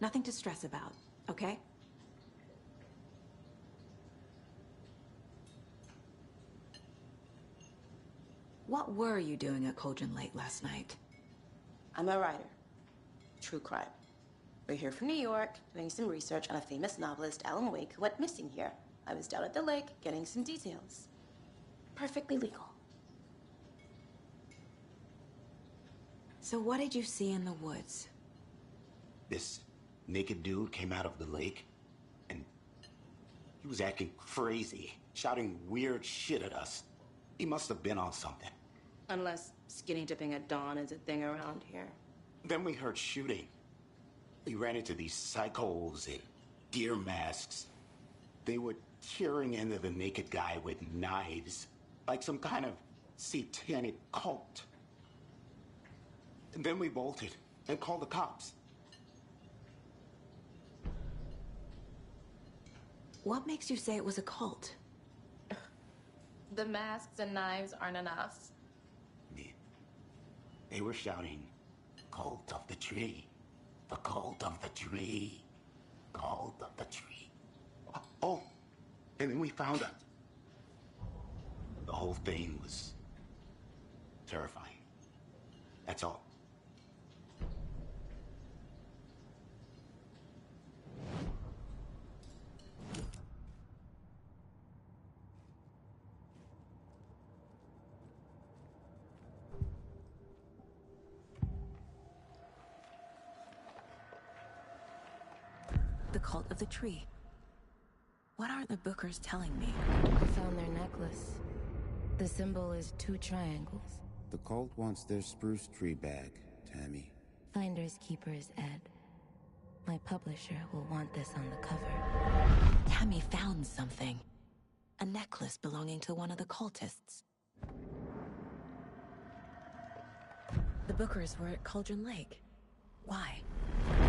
Nothing to stress about, okay? What were you doing at Cauldron Lake last night? I'm a writer. True crime. We're here from New York, doing some research on a famous novelist, Allan Wake, who went missing here. I was down at the lake, getting some details. Perfectly legal. So what did you see in the woods? This naked dude came out of the lake, and he was acting crazy, shouting weird shit at us. He must have been on something. Unless skinny dipping at dawn is a thing around here. Then we heard shooting. We ran into these psychos in deer masks. They were tearing into the naked guy with knives, like some kind of satanic cult. And then we bolted and called the cops. What makes you say it was a cult? The masks and knives aren't enough. They were shouting, "Cult of the tree, the cult of the tree, cult of the tree." Oh, and then we found out. The whole thing was terrifying. That's all. The cult of the tree. What aren't the Bookers telling me? I found their necklace. The symbol is 2 triangles. The cult wants their spruce tree back, Tammy. Finders keepers, Ed. My publisher will want this on the cover. Tammy found something. A necklace belonging to one of the cultists. The Bookers were at Cauldron Lake. Why?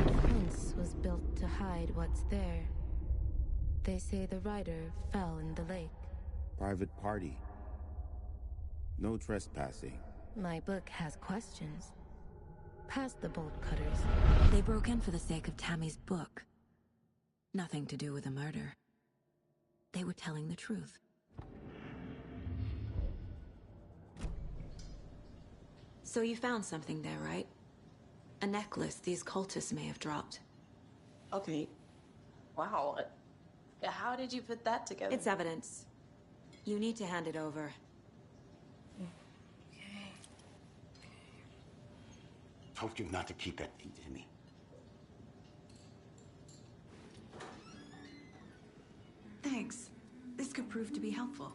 The fence was built to hide what's there. They say the rider fell in the lake. Private party. No trespassing. My book has questions. Past the bolt cutters. They broke in for the sake of Tammy's book. Nothing to do with a murder. They were telling the truth. So you found something there, right? A necklace these cultists may have dropped. Okay. Wow. How did you put that together? It's evidence. You need to hand it over. Told you not to keep that thing to me. Thanks. This could prove to be helpful.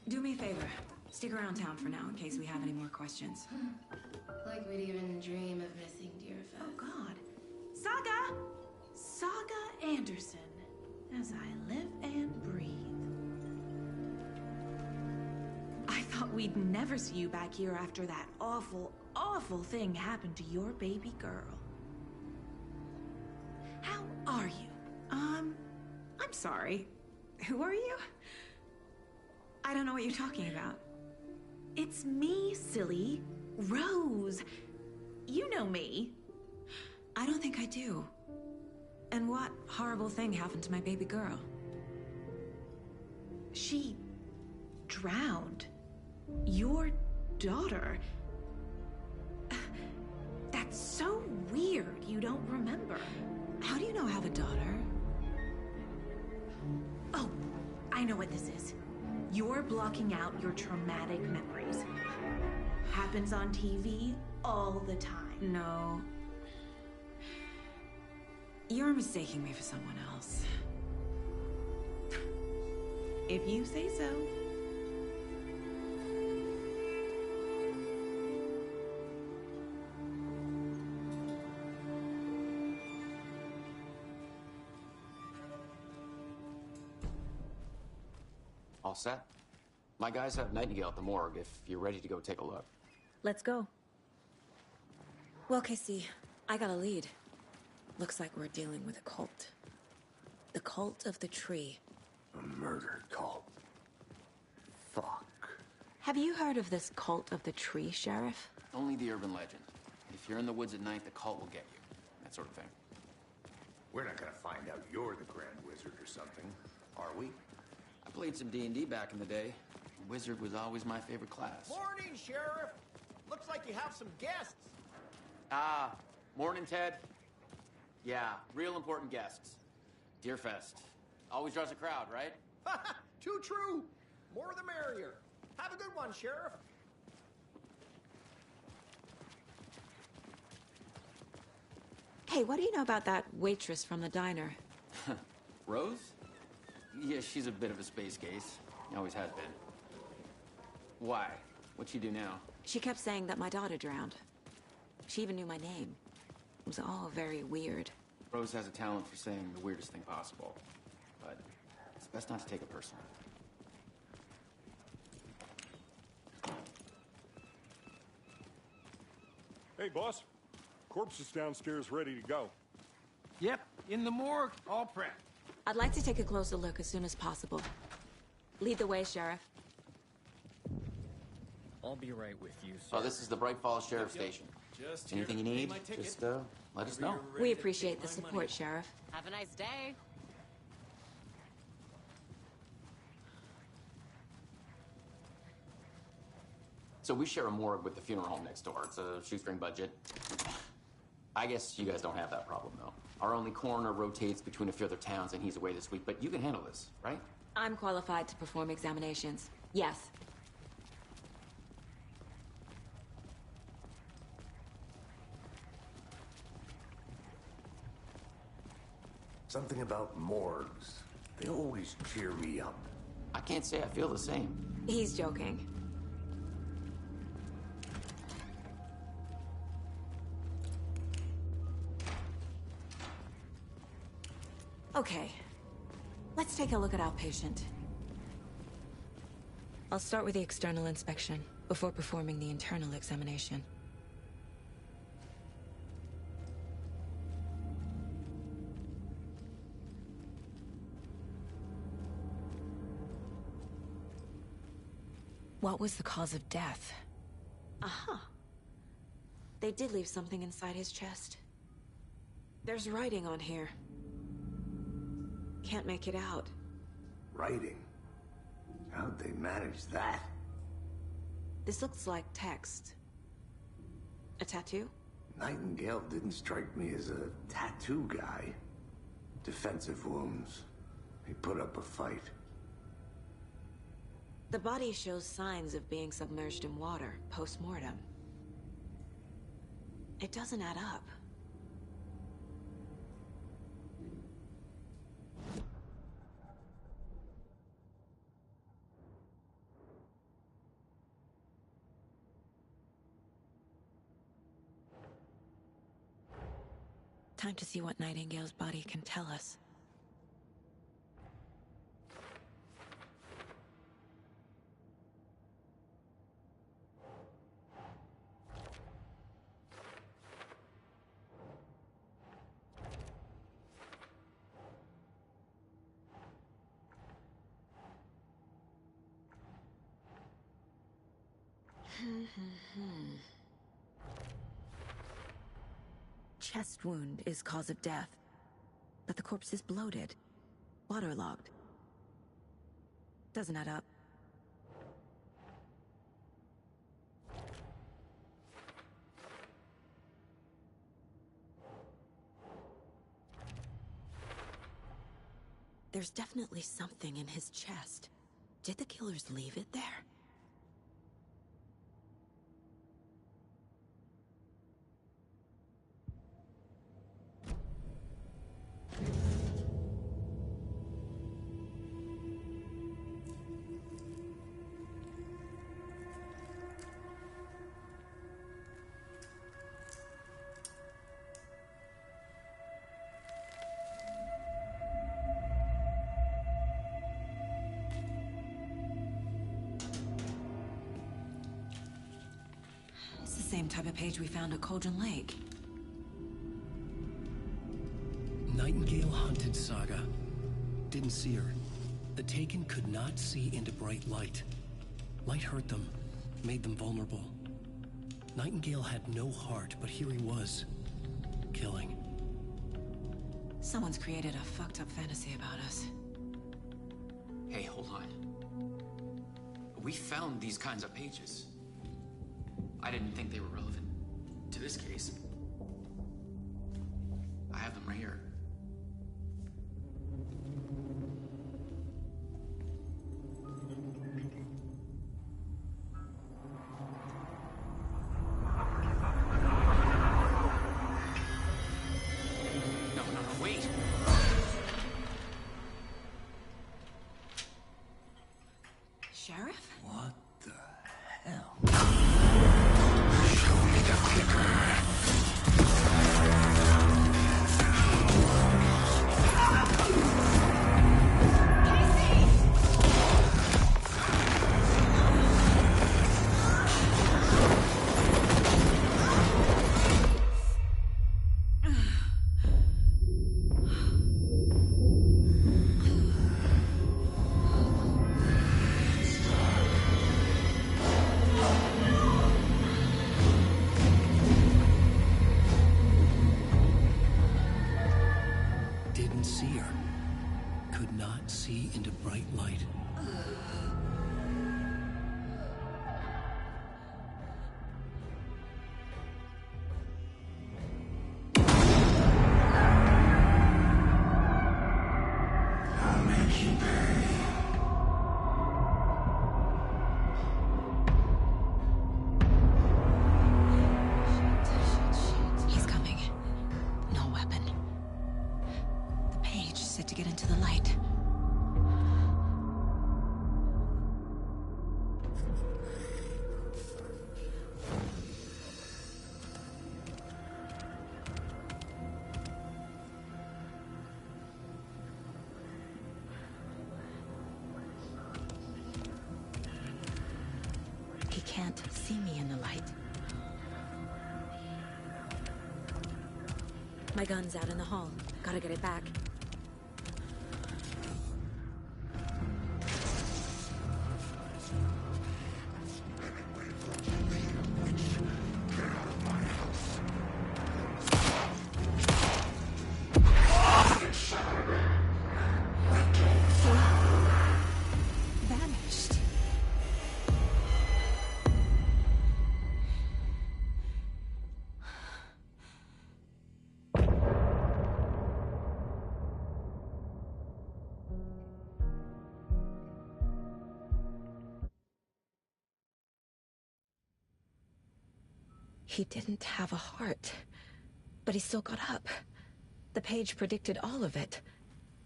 Do me a favor. Stick around town for now in case we have any more questions. Like we'd even dream of missing dear Fez. Oh, God. Saga! Saga Anderson. As I live and breathe. I thought we'd never see you back here after that awful, awful thing happened to your baby girl. How are you? I'm sorry. Who are you? I don't know what you're talking about. It's me, silly. Rose. You know me. I don't think I do. And what horrible thing happened to my baby girl? She drowned. Your daughter. That's so weird you don't remember. How do you know I have a daughter? Oh, I know what this is. You're blocking out your traumatic memories. Happens on TV all the time. No. You're mistaking me for someone else. If you say so. All set? My guys have Nightingale at the morgue if you're ready to go take a look. Let's go. Well, Casey, I got a lead. Looks like we're dealing with a cult. The cult of the tree. A murder cult. Fuck. Have you heard of this cult of the tree, Sheriff? Only the urban legend. If you're in the woods at night, the cult will get you. That sort of thing. We're not gonna find out you're the Grand Wizard or something, are we? I played some D&D back in the day. Wizard was always my favorite class. Morning, Sheriff. Looks like you have some guests. Ah, morning, Ted. Yeah, real important guests. Deerfest. Always draws a crowd, right? Too true. More the merrier. Have a good one, Sheriff. Hey, what do you know about that waitress from the diner? Rose? Yeah, she's a bit of a space case. Always has been. Why? What'd she do now? She kept saying that my daughter drowned. She even knew my name. It was all very weird. Rose has a talent for saying the weirdest thing possible. But it's best not to take it personally. Hey, boss. Corpse is downstairs ready to go. Yep, in the morgue, all prepped. I'd like to take a closer look as soon as possible. Lead the way, Sheriff. I'll be right with you, sir. Oh, this is the Bright Falls Sheriff Station. Just anything you here to pay need, my ticket. just let us know. We appreciate the support, Sheriff. Have a nice day. So we share a morgue with the funeral home next door. It's a shoestring budget. I guess you guys don't have that problem, though. Our only coroner rotates between a few other towns, and he's away this week, but you can handle this, right? I'm qualified to perform examinations. Yes. Something about morgues. They always cheer me up. I can't say I feel the same. He's joking. Okay. Let's take a look at our patient. I'll start with the external inspection before performing the internal examination. What was the cause of death? Aha. They did leave something inside his chest. There's writing on here. Can't make it out. Writing? How'd they manage that? This looks like text. A tattoo? Nightingale didn't strike me as a tattoo guy. Defensive wounds. He put up a fight. The body shows signs of being submerged in water, post-mortem. It doesn't add up. Time to see what Nightingale's body can tell us. chest wound is cause of death, but the corpse is bloated, waterlogged. Doesn't add up. There's definitely something in his chest. Did the killers leave it there? Same type of page we found at Cauldron Lake. Nightingale hunted Saga. Didn't see her. The Taken could not see into bright light. Light hurt them, made them vulnerable. Nightingale had no heart, but here he was, killing. Someone's created a fucked up fantasy about us. Hey, hold on. We found these kinds of pages. I didn't think they were relevant to this case. I have them right here. No, wait! Sheriff? What the hell? Didn't see her. Could not see into bright light. I'll make you pay. He's coming. No weapon. The page set to get into the light. He can't see me in the light. My gun's out in the hall. Gotta get it back. Vanished. He didn't have a heart, but he still got up. The page predicted all of it.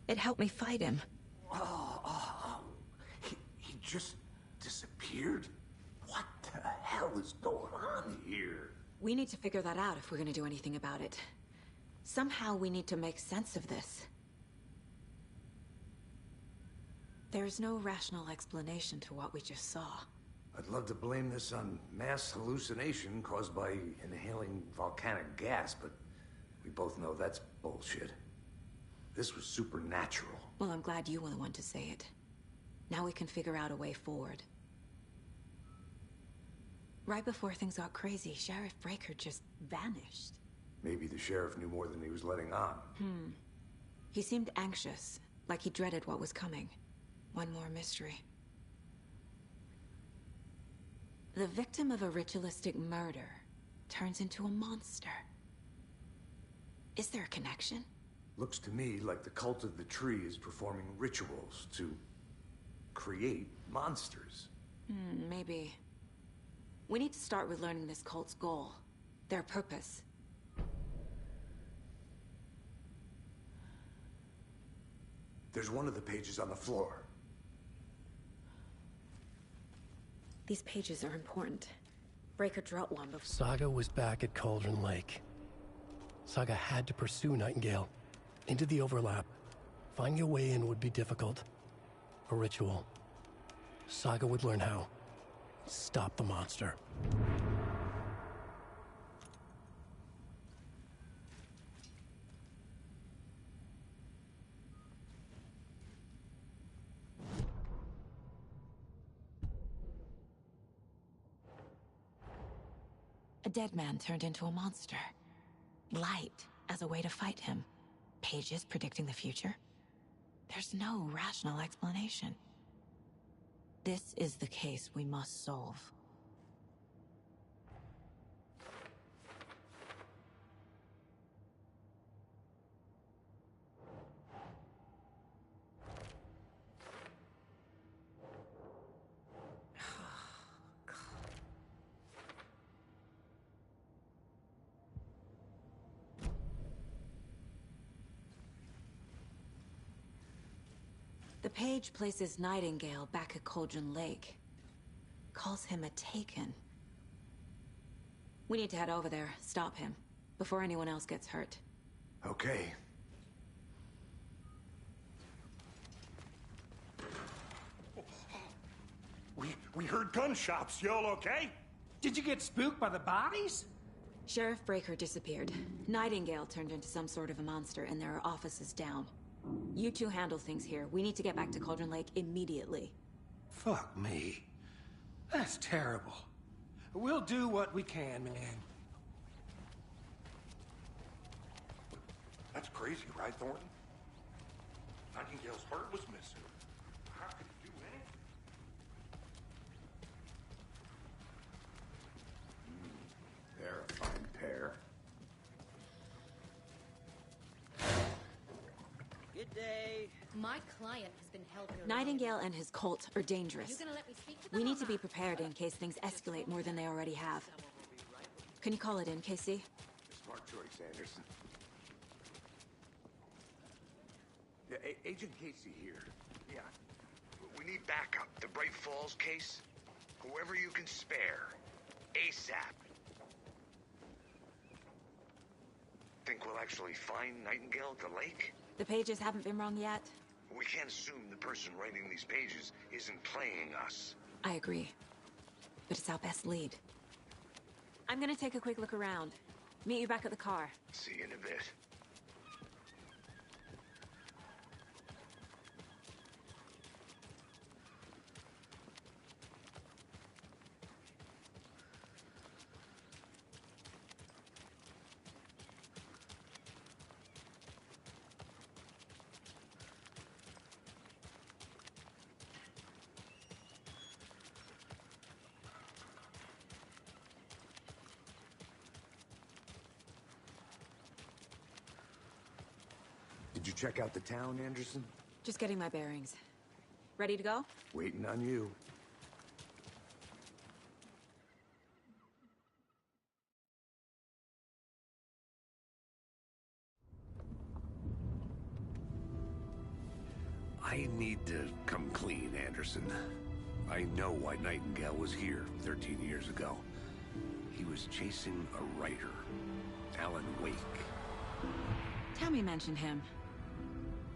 It helped me fight him. He just disappeared? What the hell is going on here? We need to figure that out if we're gonna do anything about it. Somehow we need to make sense of this. There's no rational explanation to what we just saw. I'd love to blame this on mass hallucination caused by inhaling volcanic gas, but we both know that's bullshit. This was supernatural. Well, I'm glad you were the one to say it. Now we can figure out a way forward. Right before things got crazy, Sheriff Breaker just vanished. Maybe the sheriff knew more than he was letting on. He seemed anxious, like he dreaded what was coming. One more mystery. The victim of a ritualistic murder turns into a monster. Is there a connection? Looks to me like the cult of the tree is performing rituals to create monsters. Maybe. We need to start with learning this cult's goal, their purpose. There's one of the pages on the floor. These pages are important. Breaker dropped one before. Saga was back at Cauldron Lake. Saga had to pursue Nightingale. Into the overlap. Finding a way in would be difficult. A ritual. Saga would learn how. Stop the monster. A dead man turned into a monster. Light as a way to fight him. Pages predicting the future. There's no rational explanation. This is the case we must solve. The page places Nightingale back at Cauldron Lake. Calls him a Taken. We need to head over there, stop him, before anyone else gets hurt. Okay. We heard gunshots. Y'all okay? Did you get spooked by the bodies? Sheriff Breaker disappeared. Nightingale turned into some sort of a monster, and there are offices down. You two handle things here. We need to get back to Cauldron Lake immediately. Fuck me. That's terrible. We'll do what we can, man. That's crazy, right, Thornton? Nightingale's heart was missing. How could he do anything? They're a fine pair. Good day. My client has been held here. Nightingale and his cult are Are you dangerous. gonna let me speak to them We or need to be not? prepared in case things escalate more than they already have. Can you call it in, Casey? Smart choice, Anderson. Yeah, Agent Casey here. Yeah. We need backup. The Bright Falls case. Whoever you can spare. ASAP. Think we'll actually find Nightingale at the lake? The pages haven't been wrong yet. We can't assume the person writing these pages isn't playing us. I agree. But it's our best lead. I'm gonna take a quick look around. Meet you back at the car. See you in a bit. Did you check out the town, Anderson? Just getting my bearings. Ready to go? Waiting on you. I need to come clean, Anderson. I know why Nightingale was here 13 years ago. He was chasing a writer, Allan Wake. Tammy mentioned him.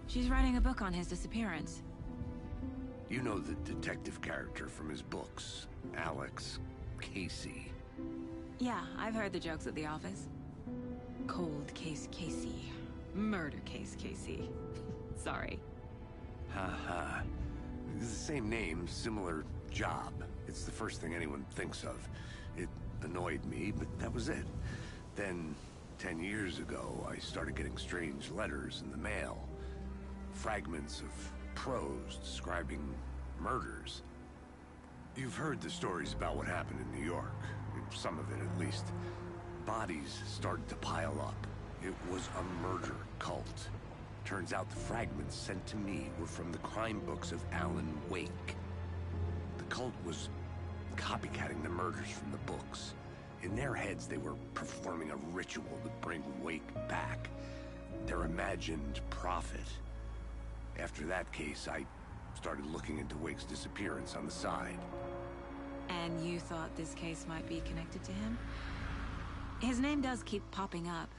She's writing a book on his disappearance. You know the detective character from his books, Alex Casey. Yeah, I've heard the jokes at the office. Cold case Casey. Murder case Casey. Sorry. Ha. It's the same name, similar job. It's the first thing anyone thinks of. It annoyed me, but that was it. Then 10 years ago, I started getting strange letters in the mail. Fragments of prose describing murders. You've heard the stories about what happened in New York. Some of it, at least. Bodies started to pile up. It was a murder cult. Turns out the fragments sent to me were from the crime books of Allan Wake. The cult was copycatting the murders from the books. In their heads, they were performing a ritual to bring Wake back. Their imagined prophet. After that case, I started looking into Wake's disappearance on the side. And you thought this case might be connected to him? His name does keep popping up.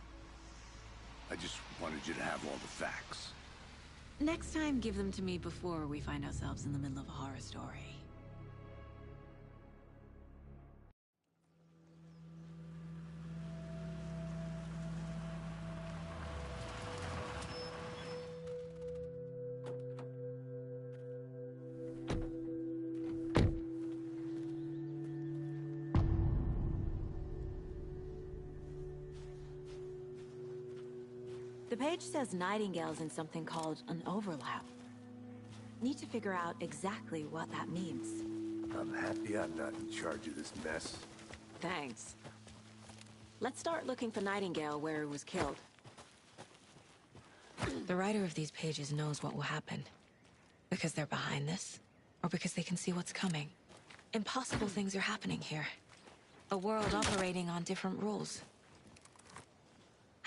I just wanted you to have all the facts. Next time, give them to me before we find ourselves in the middle of a horror story. The page says Nightingale's in something called an overlap. Need to figure out exactly what that means. I'm happy I'm not in charge of this mess. Thanks. Let's start looking for Nightingale where he was killed. The writer of these pages knows what will happen. Because they're behind this, or because they can see what's coming. Impossible things are happening here. A world operating on different rules.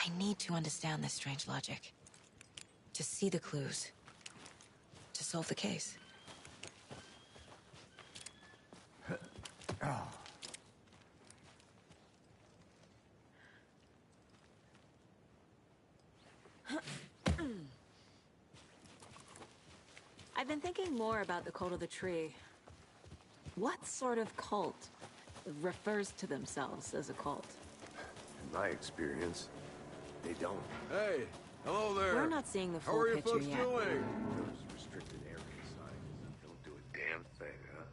I need to understand this strange logic. To see the clues. To solve the case. I've been thinking more about the cult of the tree. What sort of cult refers to themselves as a cult? In my experience, they don't. Hey, hello there. We're not seeing the full How are you picture folks yet. doing? Those restricted area signs don't do a damn thing, huh?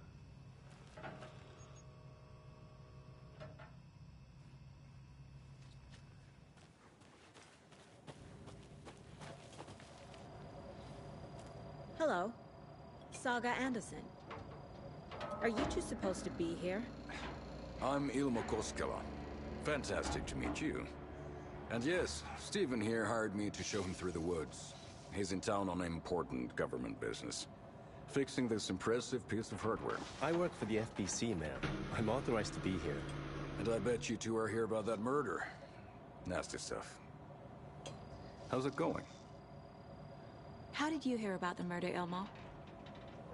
Hello. Saga Anderson. Are you two supposed to be here? I'm Ilmo Koskela. Fantastic to meet you. And yes, Stephen here hired me to show him through the woods. He's in town on important government business. Fixing this impressive piece of hardware. I work for the FBC, ma'am. I'm authorized to be here. And I bet you two are here about that murder. Nasty stuff. How's it going? How did you hear about the murder, Ilmo?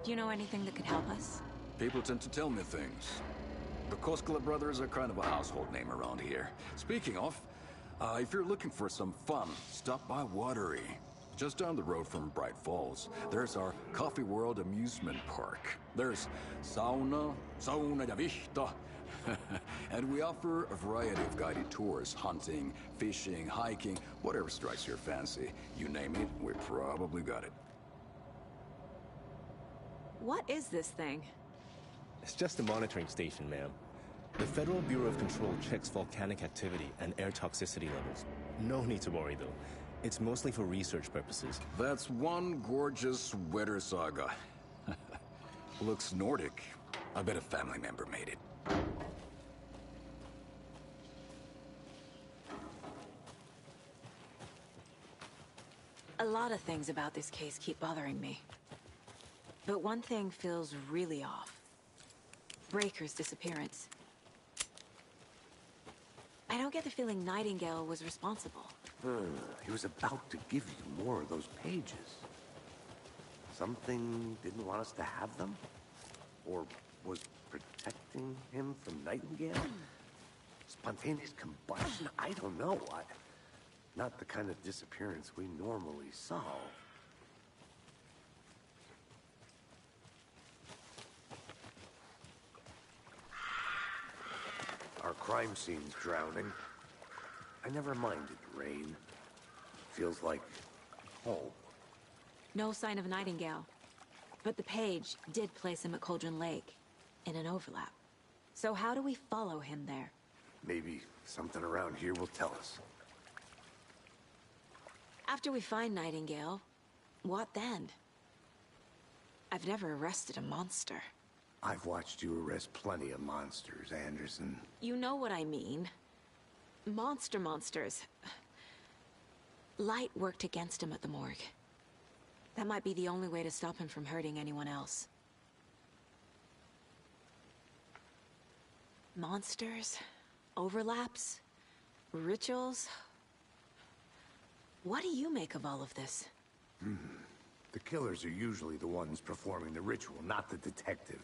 Do you know anything that could help us? People tend to tell me things. The Koskela brothers are kind of a household name around here. Speaking of, if you're looking for some fun, stop by Watery. Just down the road from Bright Falls, there's our Coffee World amusement park. There's sauna ja vihta. And we offer a variety of guided tours, hunting, fishing, hiking, whatever strikes your fancy. You name it, we probably got it. What is this thing? It's just a monitoring station, ma'am. The Federal Bureau of Control checks volcanic activity and air toxicity levels. No need to worry, though. It's mostly for research purposes. That's one gorgeous weather saga. Looks Nordic. I bet a family member made it. A lot of things about this case keep bothering me. But one thing feels really off. Breaker's disappearance. I don't get the feeling Nightingale was responsible. He was about to give you more of those pages. Something didn't want us to have them? Or was protecting him from Nightingale? Spontaneous combustion? I don't know. Not the kind of disappearance we normally solve. Our crime scene's drowning. I never minded rain. Feels like home. No sign of Nightingale. But the page did place him at Cauldron Lake, in an overlap. So how do we follow him there? Maybe something around here will tell us. After we find Nightingale, what then? I've never arrested a monster. I've watched you arrest plenty of monsters, Anderson. You know what I mean. Monsters. Light worked against him at the morgue. That might be the only way to stop him from hurting anyone else. Monsters? Overlaps? Rituals? What do you make of all of this? The killers are usually the ones performing the ritual, not the detective.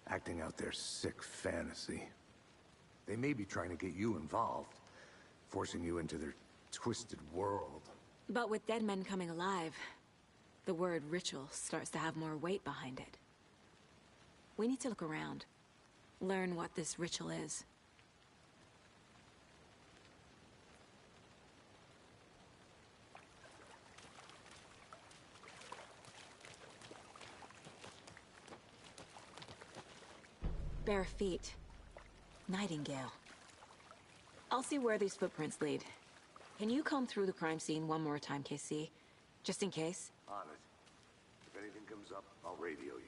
Acting out their sick fantasy. They may be trying to get you involved, forcing you into their twisted world. But with dead men coming alive, the word ritual starts to have more weight behind it. We need to look around. Learn what this ritual is. Bare feet. Nightingale. I'll see where these footprints lead. Can you comb through the crime scene one more time, KC? Just in case? On it. If anything comes up, I'll radio you.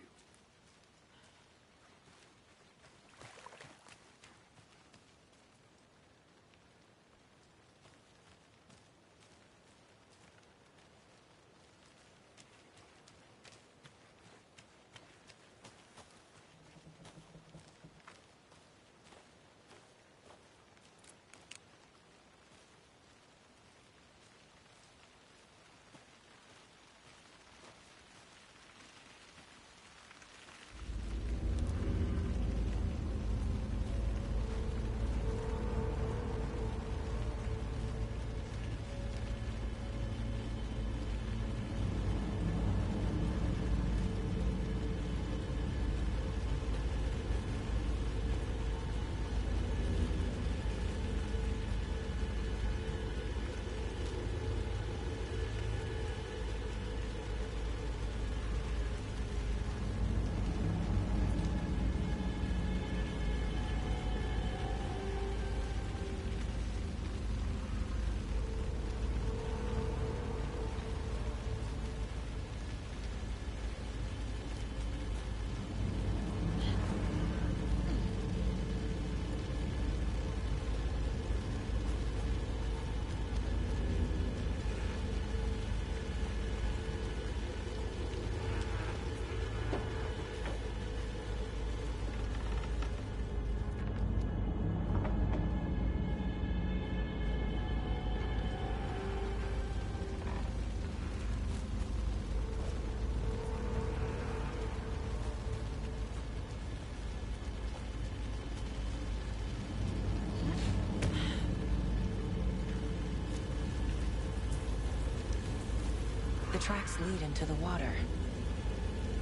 The tracks lead into the water.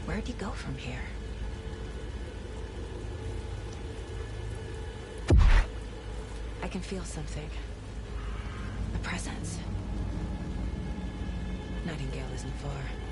Where'd he go from here? I can feel something. A presence. Nightingale isn't far.